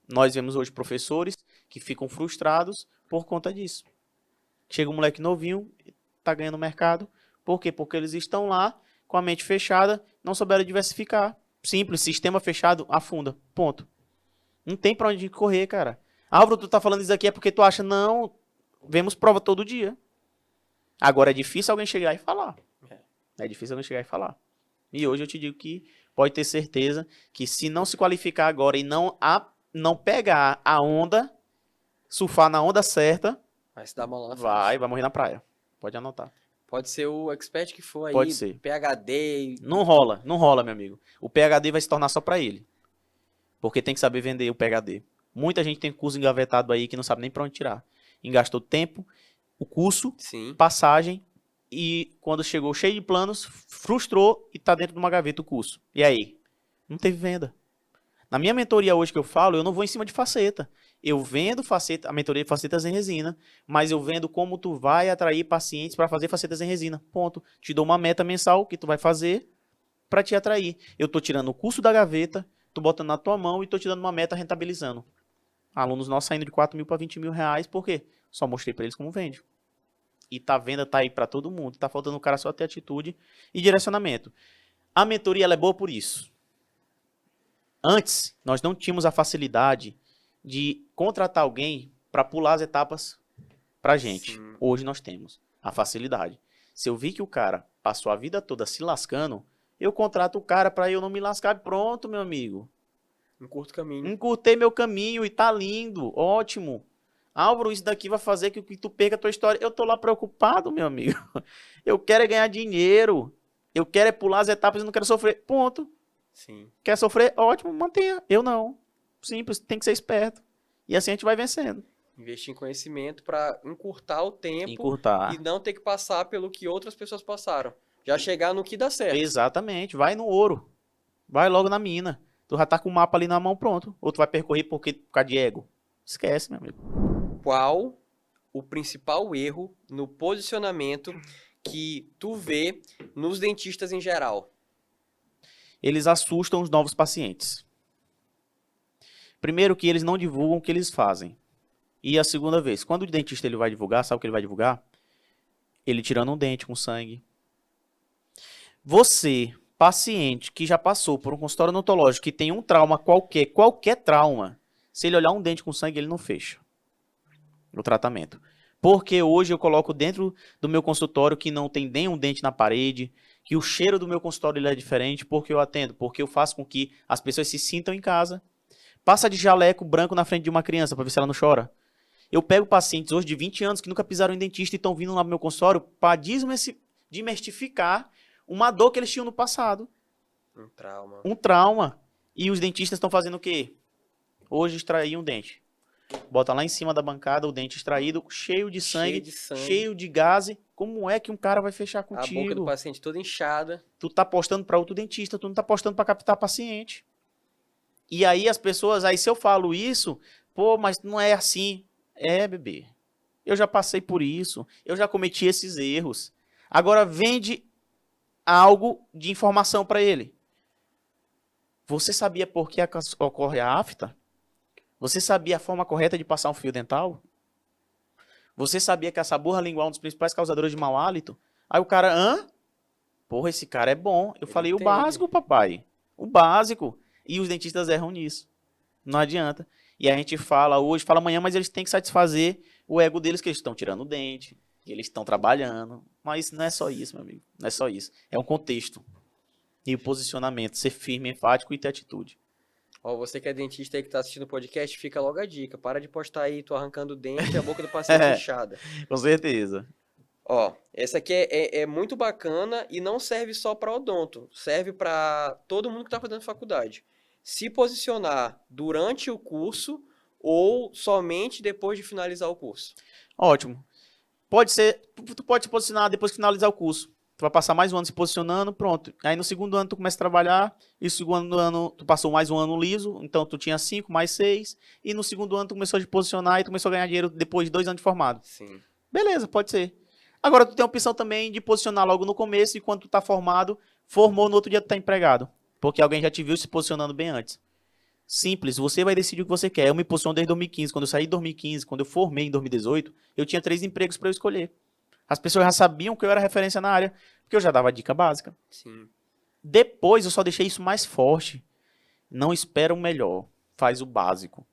Nós vemos hoje professores que ficam frustrados por conta disso. Chega um moleque novinho, tá ganhando mercado. Por quê? Porque eles estão lá com a mente fechada, não souberam diversificar. Simples, sistema fechado, afunda. Ponto. Não tem pra onde correr, cara. Álvaro, tu tá falando isso aqui é porque tu acha, não, vemos prova todo dia. Agora é difícil alguém chegar e falar. É difícil alguém chegar e falar. E hoje eu te digo que pode ter certeza que se não se qualificar agora e não pegar a onda, surfar na onda certa, Vai se dar mal lá na frente. vai morrer na praia. Pode anotar. Pode ser o expert que for aí, Pode ser. PhD. Não rola, meu amigo. O PhD vai se tornar só pra ele. Porque tem que saber vender o PhD. Muita gente tem curso engavetado aí que não sabe nem pra onde tirar. Engastou tempo, o curso, Sim. passagem, e quando chegou cheio de planos, frustrou e tá dentro de uma gaveta o curso. E aí? Não teve venda. Na minha mentoria hoje que eu falo, eu não vou em cima de faceta. Eu vendo faceta, a mentoria de facetas em resina, mas eu vendo como tu vai atrair pacientes para fazer facetas em resina. Ponto. Te dou uma meta mensal que tu vai fazer para te atrair. Eu tô tirando o custo da gaveta, tô botando na tua mão e tô te dando uma meta rentabilizando. Alunos nossos saindo de 4 mil para 20 mil reais, por quê? Só mostrei para eles como vende. E a venda tá aí para todo mundo. Tá faltando o cara só ter atitude e direcionamento. A mentoria ela é boa por isso. Antes, nós não tínhamos a facilidade de contratar alguém para pular as etapas pra gente. Sim. Hoje nós temos a facilidade. Se eu vi que o cara passou a vida toda se lascando, eu contrato o cara para eu não me lascar. Pronto, meu amigo. Um curto caminho. Encurtei meu caminho e tá lindo, ótimo. Álvaro, isso daqui vai fazer que tu perca a tua história. Eu tô lá preocupado, meu amigo. Eu quero é ganhar dinheiro. Eu quero é pular as etapas e não quero sofrer. Ponto. Sim. Quer sofrer? Ótimo, mantenha. Eu não. Simples, tem que ser esperto. E assim a gente vai vencendo. Investir em conhecimento para encurtar o tempo Encurtar. e não ter que passar pelo que outras pessoas passaram. Já chegar no que dá certo. Exatamente. Vai no ouro. Vai logo na mina. Tu já tá com o mapa ali na mão, pronto. Ou tu vai percorrer por causa de ego. Esquece, meu amigo. Qual o principal erro no posicionamento que tu vê nos dentistas em geral? Eles assustam os novos pacientes. Primeiro que eles não divulgam o que eles fazem. E a segunda vez, quando o dentista ele vai divulgar, sabe o que ele vai divulgar? Ele tirando um dente com sangue. Você, paciente que já passou por um consultório odontológico que tem um trauma qualquer trauma, se ele olhar um dente com sangue, ele não fecha o tratamento. Porque hoje eu coloco dentro do meu consultório que não tem nenhum dente na parede, que o cheiro do meu consultório ele é diferente, porque eu atendo, porque eu faço com que as pessoas se sintam em casa. Passa de jaleco branco na frente de uma criança para ver se ela não chora. Eu pego pacientes hoje de 20 anos que nunca pisaram em dentista e estão vindo lá no meu consultório para desmistificar uma dor que eles tinham no passado. Um trauma. Um trauma. E os dentistas estão fazendo o quê? Hoje extrair um dente. Bota lá em cima da bancada o dente extraído, cheio de sangue, cheio de gase. Como é que um cara vai fechar contigo? A boca do paciente toda inchada. Tu tá apostando para outro dentista, tu não tá apostando para captar paciente. E aí as pessoas, aí se eu falo isso, pô, mas não é assim. É, bebê. Eu já passei por isso, eu já cometi esses erros. Agora vende algo de informação para ele. Você sabia por que ocorre a afta? Você sabia a forma correta de passar um fio dental? Você sabia que a saburra lingual é um dos principais causadores de mau hálito? Aí o cara, hã? Porra, esse cara é bom. Eu Ele falei, o entende. básico, papai. O básico. E os dentistas erram nisso. Não adianta. E a gente fala hoje, fala amanhã, mas eles têm que satisfazer o ego deles, que eles estão tirando o dente, que eles estão trabalhando. Mas não é só isso, meu amigo. Não é só isso. É um contexto. E o posicionamento. Ser firme, enfático e ter atitude. Ó, você que é dentista aí que tá assistindo o podcast, fica logo a dica. Para de postar aí, tu arrancando o dente e a boca do paciente inchada. Com certeza. Ó, essa aqui é muito bacana e não serve só para odonto, serve para todo mundo que está fazendo faculdade. Se posicionar durante o curso ou somente depois de finalizar o curso. Ótimo. Pode ser, tu pode se posicionar depois que finalizar o curso. Tu vai passar mais um ano se posicionando, pronto. Aí no segundo ano tu começa a trabalhar, e no segundo ano tu passou mais um ano liso, então tu tinha 5 mais 6, e no segundo ano tu começou a te posicionar e tu começou a ganhar dinheiro depois de 2 anos de formado. Sim. Beleza, pode ser. Agora tu tem a opção também de posicionar logo no começo, e quando tu tá formado, formou, no outro dia tu tá empregado. Porque alguém já te viu se posicionando bem antes. Simples, você vai decidir o que você quer. Eu me posiciono desde 2015. Quando eu saí de 2015, quando eu formei em 2018, eu tinha 3 empregos para eu escolher. As pessoas já sabiam que eu era referência na área, porque eu já dava dica básica. Sim. Depois eu só deixei isso mais forte. Não espera o melhor, faz o básico.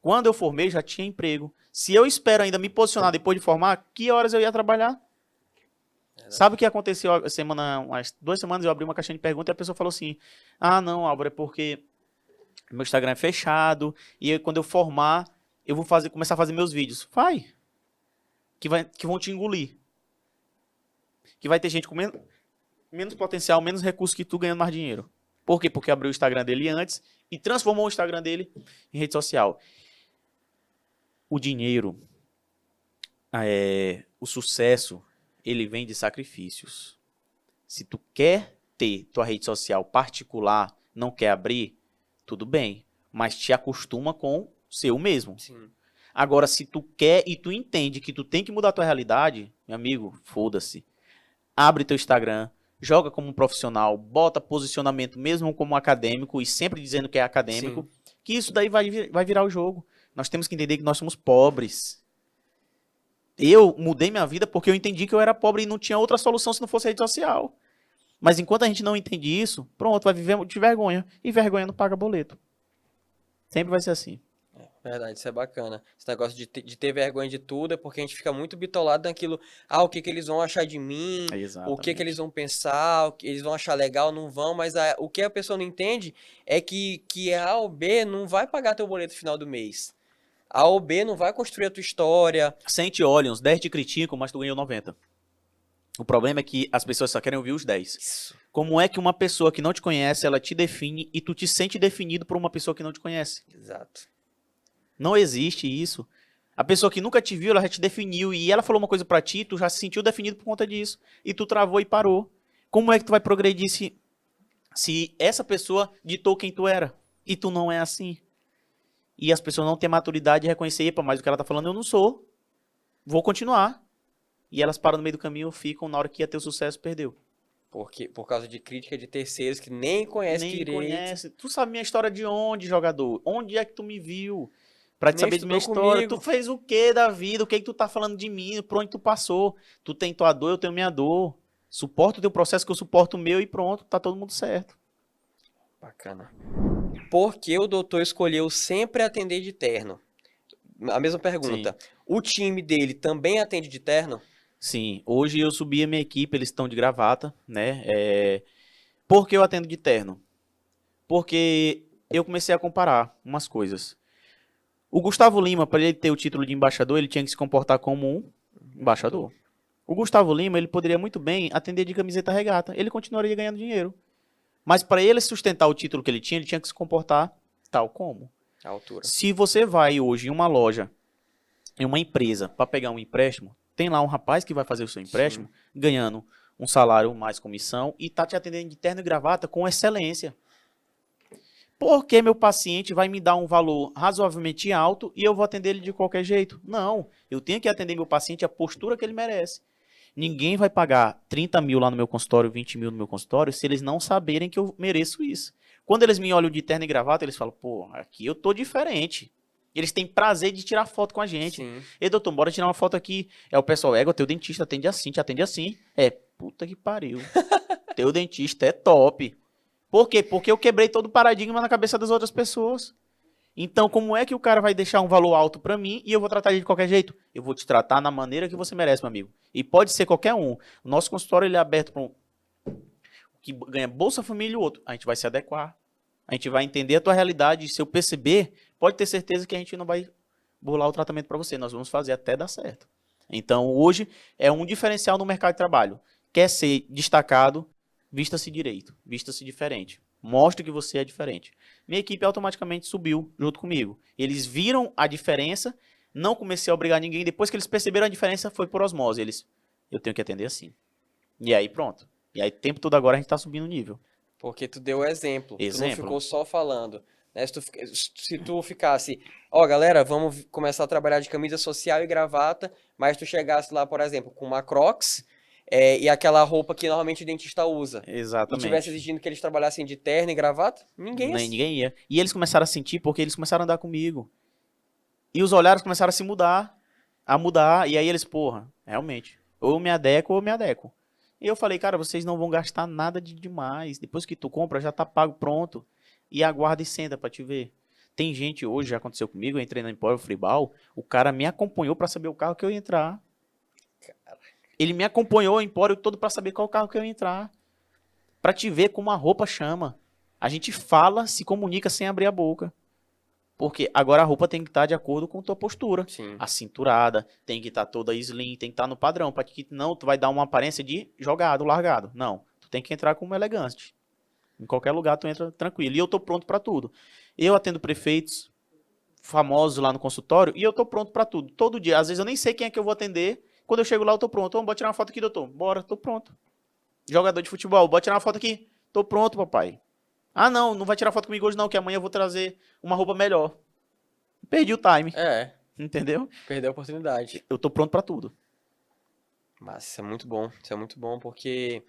Quando eu formei, já tinha emprego. Se eu espero ainda me posicionar depois de formar, que horas eu ia trabalhar? Sabe o que aconteceu umas 2 semanas, eu abri uma caixinha de perguntas e a pessoa falou assim, ah, não, Álvaro, é porque meu Instagram é fechado, e quando eu formar, eu vou começar a fazer meus vídeos. Vai. Que vão te engolir. Que vai ter gente com menos potencial, menos recursos que tu, ganhando mais dinheiro. Por quê? Porque abriu o Instagram dele antes e transformou o Instagram dele em rede social. O dinheiro, o sucesso, ele vem de sacrifícios. Se tu quer ter tua rede social particular, não quer abrir, tudo bem, mas te acostuma com ser o mesmo. Sim. Agora, se tu quer e tu entende que tu tem que mudar a tua realidade, meu amigo, foda-se. Abre teu Instagram, joga como um profissional, bota posicionamento mesmo como acadêmico e sempre dizendo que é acadêmico, Sim. que isso daí vai virar o jogo. Nós temos que entender que nós somos pobres. Eu mudei minha vida porque eu entendi que eu era pobre e não tinha outra solução se não fosse rede social. Mas enquanto a gente não entende isso, pronto, vai viver de vergonha. E vergonha não paga boleto. Sempre vai ser assim. Verdade, isso é bacana. Esse negócio de ter vergonha de tudo é porque a gente fica muito bitolado naquilo. Ah, o que que eles vão achar de mim? O que que eles vão pensar? O que eles vão achar legal? Não vão. Mas o que a pessoa não entende é que A ou B não vai pagar teu boleto no final do mês. A ou B não vai construir a tua história. 100 te olham, os 10 te criticam, mas tu ganhou 90. O problema é que as pessoas só querem ouvir os 10. Isso. Como é que uma pessoa que não te conhece, ela te define e tu te sente definido por uma pessoa que não te conhece? Exato. Não existe isso. A pessoa que nunca te viu, ela já te definiu e ela falou uma coisa pra ti, tu já se sentiu definido por conta disso. E tu travou e parou. Como é que tu vai progredir se essa pessoa ditou quem tu era? E tu não é assim. E as pessoas não têm maturidade de reconhecer, epa, mas o que ela tá falando eu não sou. Vou continuar. E elas param no meio do caminho, ficam, na hora que ia ter o sucesso, perdeu. Por causa de crítica de terceiros que nem conhecem Nem direito. conhece. Tu sabe minha história de onde, jogador? Onde é que tu me viu? Pra te Nem saber de minha estudou história. comigo. Tu fez o que da vida? O que tu tá falando de mim? Por onde tu passou? Tu tem tua dor, eu tenho minha dor. Suporta o teu processo que eu suporto o meu e pronto, tá todo mundo certo. Bacana. Por que o doutor escolheu sempre atender de terno? A mesma pergunta. O time dele também atende de terno? Sim, hoje eu subi a minha equipe, eles estão de gravata, né? Por que eu atendo de terno? Porque eu comecei a comparar umas coisas. O Gustavo Lima, para ele ter o título de embaixador, ele tinha que se comportar como um embaixador. O Gustavo Lima, ele poderia muito bem atender de camiseta regata. Ele continuaria ganhando dinheiro. Mas para ele sustentar o título que ele tinha que se comportar tal como. A altura. Se você vai hoje em uma loja, em uma empresa, para pegar um empréstimo, tem lá um rapaz que vai fazer o seu empréstimo, ganhando um salário mais comissão e tá te atendendo de terno e gravata com excelência. Porque meu paciente vai me dar um valor razoavelmente alto e eu vou atender ele de qualquer jeito? Não, eu tenho que atender meu paciente a postura que ele merece. Ninguém vai pagar 30 mil lá no meu consultório, 20 mil no meu consultório, se eles não saberem que eu mereço isso. Quando eles me olham de terno e gravata, eles falam, pô, aqui eu tô diferente. Eles têm prazer de tirar foto com a gente. Sim. Ei, doutor, bora tirar uma foto aqui. É o pessoal, teu dentista atende assim, te atende assim. Puta que pariu. Teu dentista é top. Por quê? Porque eu quebrei todo o paradigma na cabeça das outras pessoas. Então, como é que o cara vai deixar um valor alto pra mim e eu vou tratar ele de qualquer jeito? Eu vou te tratar na maneira que você merece, meu amigo. E pode ser qualquer um. O nosso consultório ele é aberto para um que ganha Bolsa Família e o outro. A gente vai se adequar. A gente vai entender a tua realidade. E se eu perceber, pode ter certeza que a gente não vai burlar o tratamento para você. Nós vamos fazer até dar certo. Então, hoje é um diferencial no mercado de trabalho. Quer ser destacado, vista-se direito, vista-se diferente. Mostre que você é diferente. Minha equipe automaticamente subiu junto comigo. Eles viram a diferença, não comecei a obrigar ninguém. Depois que eles perceberam a diferença, foi por osmose. Eu tenho que atender assim. E aí, pronto. E aí, o tempo todo agora a gente tá subindo o nível. Porque tu deu exemplo. Tu não Exemplo. ficou só falando. Né? Se tu ficasse, galera, vamos começar a trabalhar de camisa social e gravata, mas tu chegasse lá, por exemplo, com uma Crocs e aquela roupa que normalmente o dentista usa. Exatamente. E tivesse exigindo que eles trabalhassem de terno e gravata, ninguém ia. E eles começaram a sentir porque eles começaram a andar comigo. E os olhares começaram a se mudar, e aí eles, porra, realmente, ou eu me adequo ou eu me adequo. E eu falei, cara, vocês não vão gastar nada de demais. Depois que tu compra, já tá pago, pronto. E aguarda e senta pra te ver. Tem gente hoje, já aconteceu comigo, eu entrei na Empório Fribal, o cara me acompanhou pra saber o carro que eu ia entrar. Ele me acompanhou o Empório todo pra saber qual carro que eu ia entrar. Pra te ver como a roupa chama. A gente fala, se comunica sem abrir a boca. Porque agora a roupa tem que estar de acordo com a tua postura. Sim. A cinturada tem que estar toda slim, tem que estar no padrão. Para que não, tu vai dar uma aparência de jogado, largado. Não, tu tem que entrar como elegante. Em qualquer lugar tu entra tranquilo. E eu tô pronto para tudo. Eu atendo prefeitos famosos lá no consultório e eu tô pronto para tudo. Todo dia. Às vezes eu nem sei quem é que eu vou atender. Quando eu chego lá eu tô pronto. Bora tirar uma foto aqui, doutor. Bora, tô pronto. Jogador de futebol, bora tirar uma foto aqui. Tô pronto, papai. Ah, não vai tirar foto comigo hoje não, que amanhã eu vou trazer uma roupa melhor. Perdi o time. Entendeu? Perdeu a oportunidade. Eu tô pronto pra tudo. Mas isso é muito bom porque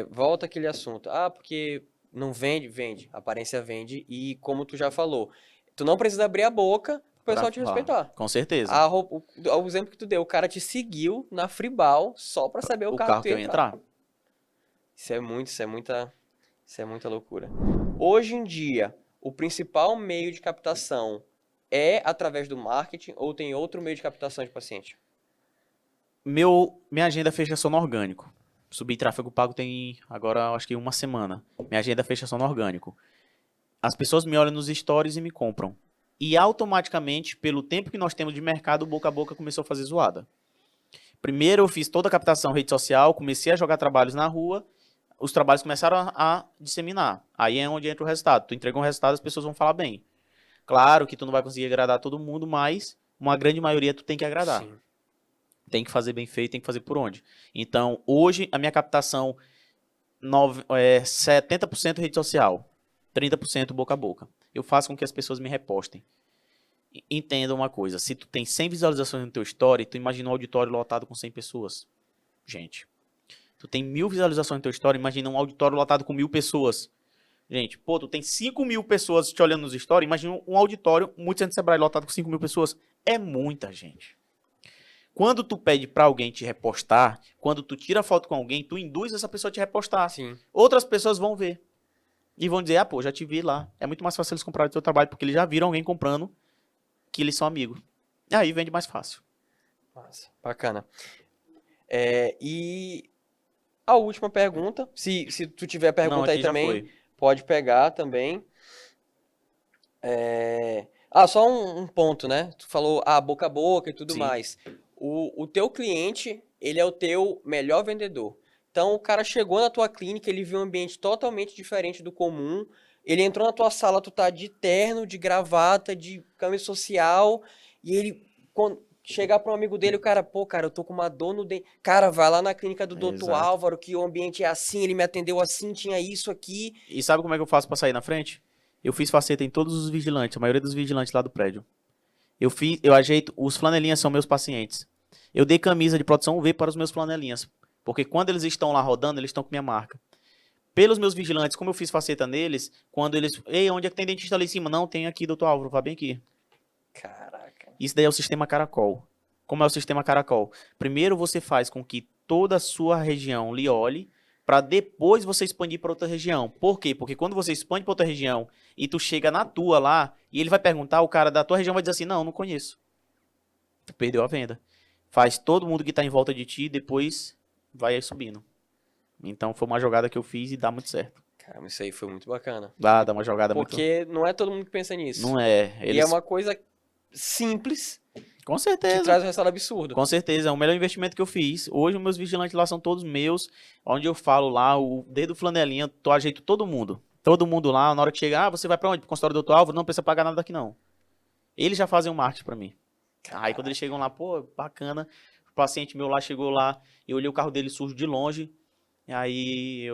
volta aquele assunto. Porque não vende, vende. A aparência vende e como tu já falou, tu não precisa abrir a boca pro pessoal te respeitar. Com certeza. O exemplo que tu deu, o cara te seguiu na Fribal só pra saber o carro que eu ia entrar. Isso é muita loucura. Hoje em dia, o principal meio de captação é através do marketing ou tem outro meio de captação de paciente? Minha agenda fecha só no orgânico. Subi tráfego pago tem agora acho que uma semana. Minha agenda fecha só no orgânico. As pessoas me olham nos stories e me compram. E automaticamente, pelo tempo que nós temos de mercado, o boca a boca começou a fazer zoada. Primeiro eu fiz toda a captação rede social, comecei a jogar trabalhos na rua, os trabalhos começaram a disseminar. Aí é onde entra o resultado. Tu entregou um resultado, as pessoas vão falar bem. Claro que tu não vai conseguir agradar todo mundo, mas uma grande maioria tu tem que agradar. Sim. Tem que fazer bem feito, tem que fazer por onde. Então, hoje, a minha captação 70% rede social, 30% boca a boca. Eu faço com que as pessoas me repostem. Entenda uma coisa, se tu tem 100 visualizações no teu story, tu imagina um auditório lotado com 100 pessoas. Gente, tu tem 1000 visualizações no teu story, imagina um auditório lotado com 1000 pessoas. Gente, tu tem 5.000 pessoas te olhando nos stories, imagina um auditório, muito centro de Sebrae lotado com 5.000 pessoas. É muita gente. Quando tu pede pra alguém te repostar, quando tu tira foto com alguém, tu induz essa pessoa a te repostar. Sim. Outras pessoas vão ver. E vão dizer, já te vi lá. É muito mais fácil eles comprarem o teu trabalho, porque eles já viram alguém comprando que eles são amigos. E aí vende mais fácil. Nossa, bacana. E a última pergunta, se tu tiver pergunta aí também, pode pegar também. Só um ponto, né? Tu falou boca a boca e tudo mais. O teu cliente, ele é o teu melhor vendedor. Então, o cara chegou na tua clínica, ele viu um ambiente totalmente diferente do comum. Ele entrou na tua sala, tu tá de terno, de gravata, de camisa social. E ele, quando chegar para um amigo dele, o cara, eu tô com uma dor no dente. Cara, vai lá na clínica do Dr. Álvaro, que o ambiente é assim, ele me atendeu assim, tinha isso aqui. E sabe como é que eu faço para sair na frente? Eu fiz faceta em todos os vigilantes, a maioria dos vigilantes lá do prédio. Eu ajeito, os flanelinhas são meus pacientes. Eu dei camisa de proteção UV para os meus flanelinhas, porque quando eles estão lá rodando, eles estão com minha marca. Pelos meus vigilantes, como eu fiz faceta neles, quando eles, onde é que tem dentista ali em cima? Não, tem aqui, doutor Álvaro, vá bem aqui. Caraca. Isso daí é o sistema caracol. Como é o sistema caracol? Primeiro você faz com que toda a sua região lhe olhe, para depois você expandir para outra região. Por quê? Porque quando você expande para outra região e tu chega na tua lá, e ele vai perguntar, o cara da tua região vai dizer assim, não conheço. Tu perdeu a venda. Faz todo mundo que está em volta de ti, depois vai subindo. Então foi uma jogada que eu fiz e dá muito certo. Caramba, isso aí foi muito bacana. Dá uma jogada Porque não é todo mundo que pensa nisso. Não é. E é uma coisa simples Com que certeza. traz um resultado absurdo. Com certeza, é o melhor investimento que eu fiz. Hoje, os meus vigilantes lá são todos meus. Onde eu falo lá, desde o flanelinha, eu ajeito todo mundo. Todo mundo lá, na hora que chega, você vai pra onde? Pro consultório do Dr. Álvaro? Não precisa pagar nada daqui, não. Eles já fazem o marketing pra mim. Aí quando eles chegam lá, pô, bacana. O paciente meu lá chegou lá, eu olhei o carro dele sujo de longe. E aí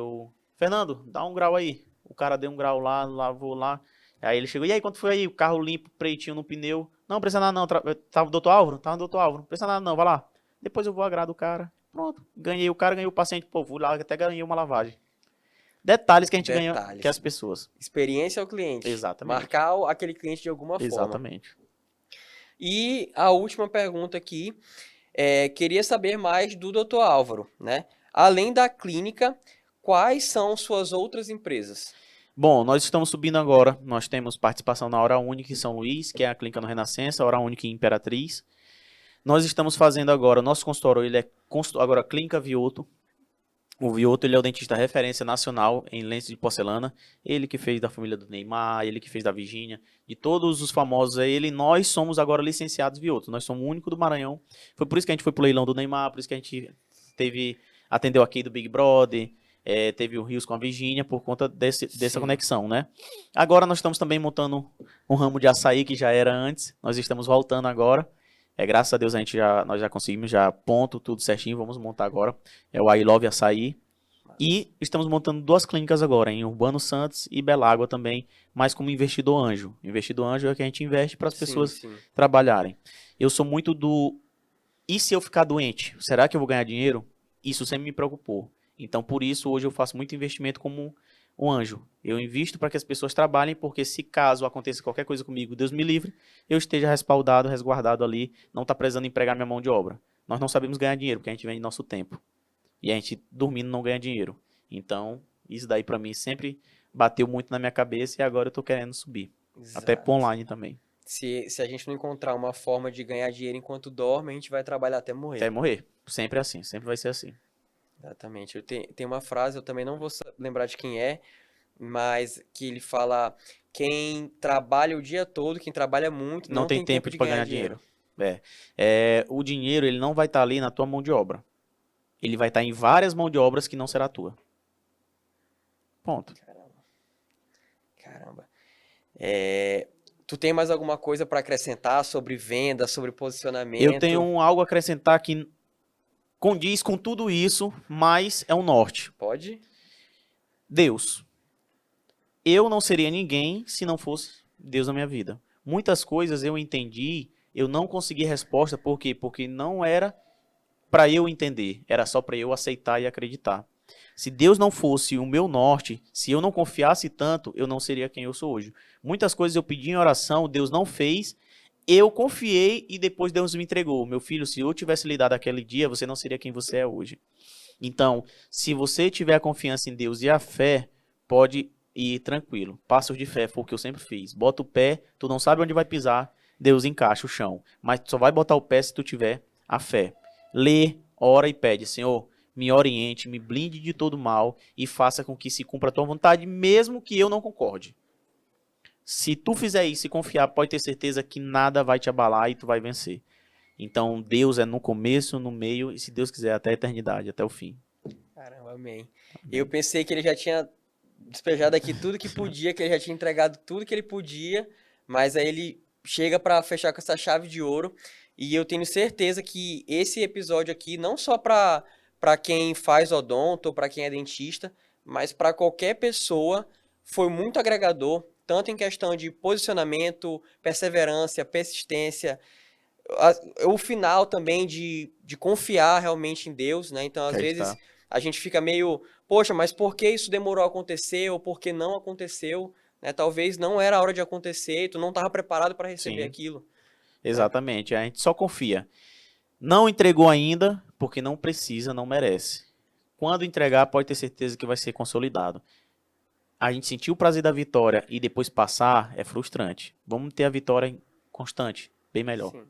Fernando, dá um grau aí. O cara deu um grau lá, lavou lá. Aí ele chegou, e aí, quanto foi aí? O carro limpo, pretinho no pneu. Não, precisa nada não. Tava o Dr. Álvaro? Tava o Dr. Álvaro. Não precisa nada não, vai lá. Depois eu vou agradar o cara. Pronto. Ganhei o cara, ganhei o paciente. Pô, fui lá, até ganhei uma lavagem. Detalhes que a gente ganha, que as pessoas. Experiência ao cliente. Exatamente. Marcar aquele cliente de alguma forma. Exatamente. E a última pergunta aqui, queria saber mais do Dr. Álvaro, né? Além da clínica, quais são suas outras empresas? Bom, nós estamos subindo agora. Nós temos participação na Hora Única em São Luís, que é a clínica no Renascença, Hora Única em Imperatriz. Nós estamos fazendo agora, nosso consultório, ele é agora Clínica Vioto. O Vioto, ele é o dentista referência nacional em lentes de porcelana. Ele que fez da família do Neymar, ele que fez da Virgínia, de todos os famosos, nós somos agora licenciados Vioto. Nós somos o único do Maranhão. Foi por isso que a gente foi pro leilão do Neymar, por isso que a gente atendeu aqui do Big Brother, teve o Rios com a Virgínia, por conta dessa conexão, né? Agora nós estamos também montando um ramo de açaí, que já era antes. Nós estamos voltando agora. Graças a Deus nós já conseguimos, já ponto, tudo certinho, vamos montar agora. É o I Love Açaí. E estamos montando 2 clínicas agora, em Urbano Santos e Belágua também, mas como investidor anjo. Investidor anjo é que a gente investe para as pessoas trabalharem. Eu sou muito e se eu ficar doente, será que eu vou ganhar dinheiro? Isso sempre me preocupou. Então, por isso, hoje eu faço muito investimento como um anjo. Eu invisto para que as pessoas trabalhem, porque se caso aconteça qualquer coisa comigo, Deus me livre, eu esteja respaldado, resguardado ali, não está precisando empregar minha mão de obra. Nós não sabemos ganhar dinheiro, porque a gente vende nosso tempo. E a gente, dormindo, não ganha dinheiro. Então, isso daí para mim sempre bateu muito na minha cabeça e agora eu estou querendo subir. Exato. Até pro online também. Se a gente não encontrar uma forma de ganhar dinheiro enquanto dorme, a gente vai trabalhar até morrer. Até morrer. Sempre assim, sempre vai ser assim. Exatamente. Tem uma frase, eu também não vou lembrar de quem é, mas que ele fala: quem trabalha o dia todo, quem trabalha muito, não tem tempo de ganhar dinheiro. O dinheiro, ele não vai estar ali na tua mão de obra. Ele vai estar em várias mãos de obras que não será tua. Ponto. Caramba. Tu tem mais alguma coisa para acrescentar sobre venda, sobre posicionamento? Eu tenho algo a acrescentar que condiz com tudo isso, mas é um norte. Pode? Deus. Eu não seria ninguém se não fosse Deus na minha vida. Muitas coisas eu entendi, eu não consegui resposta, por quê? Porque não era para eu entender, era só para eu aceitar e acreditar. Se Deus não fosse o meu norte, se eu não confiasse tanto, eu não seria quem eu sou hoje. Muitas coisas eu pedi em oração, Deus não fez, eu confiei e depois Deus me entregou. Meu filho, se eu tivesse lhe dado aquele dia, você não seria quem você é hoje. Então, se você tiver a confiança em Deus e a fé, pode ir tranquilo. Passos de fé foi o que eu sempre fiz. Bota o pé, tu não sabe onde vai pisar, Deus encaixa o chão. Mas tu só vai botar o pé se tu tiver a fé. Lê, ora e pede: Senhor, me oriente, me blinde de todo mal e faça com que se cumpra a tua vontade, mesmo que eu não concorde. Se tu fizer isso e confiar, pode ter certeza que nada vai te abalar e tu vai vencer. Então, Deus é no começo, no meio e, se Deus quiser, até a eternidade, até o fim. Caramba, amém. Eu pensei que ele já tinha despejado aqui tudo que podia, que ele já tinha entregado tudo que ele podia, mas aí ele chega para fechar com essa chave de ouro. E eu tenho certeza que esse episódio aqui, não só para quem faz odonto ou para quem é dentista, mas para qualquer pessoa, foi muito agregador, tanto em questão de posicionamento, perseverança, persistência, o final também de confiar realmente em Deus, né? Então, às vezes, a gente fica meio, poxa, mas por que isso demorou a acontecer ou por que não aconteceu? Né? Talvez não era a hora de acontecer, tu não estava preparado para receber aquilo. Exatamente. A gente só confia. Não entregou ainda, porque não precisa, não merece. Quando entregar, pode ter certeza que vai ser consolidado. A gente sentir o prazer da vitória e depois passar é frustrante. Vamos ter a vitória constante, bem melhor. Sim.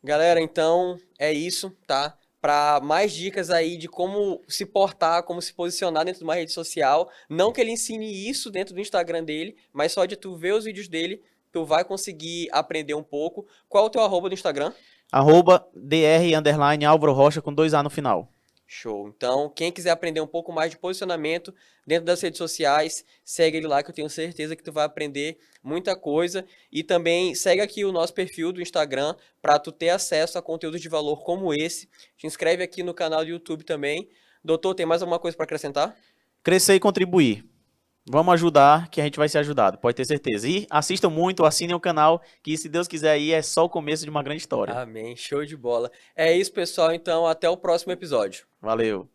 Galera, então é isso, tá? Para mais dicas aí de como se portar, como se posicionar dentro de uma rede social, não que ele ensine isso dentro do Instagram dele, mas só de tu ver os vídeos dele, tu vai conseguir aprender um pouco. Qual é o teu arroba do Instagram? @dr_Álvaro Rocha com 2 A no final. Show. Então, quem quiser aprender um pouco mais de posicionamento dentro das redes sociais, segue ele lá que eu tenho certeza que tu vai aprender muita coisa. E também segue aqui o nosso perfil do Instagram para tu ter acesso a conteúdos de valor como esse. Te inscreve aqui no canal do YouTube também. Doutor, tem mais alguma coisa para acrescentar? Crescer e contribuir. Vamos ajudar, que a gente vai ser ajudado, pode ter certeza. E assistam muito, assinem o canal, que se Deus quiser aí é só o começo de uma grande história. Amém. Show de bola. É isso, pessoal. Então, até o próximo episódio. Valeu.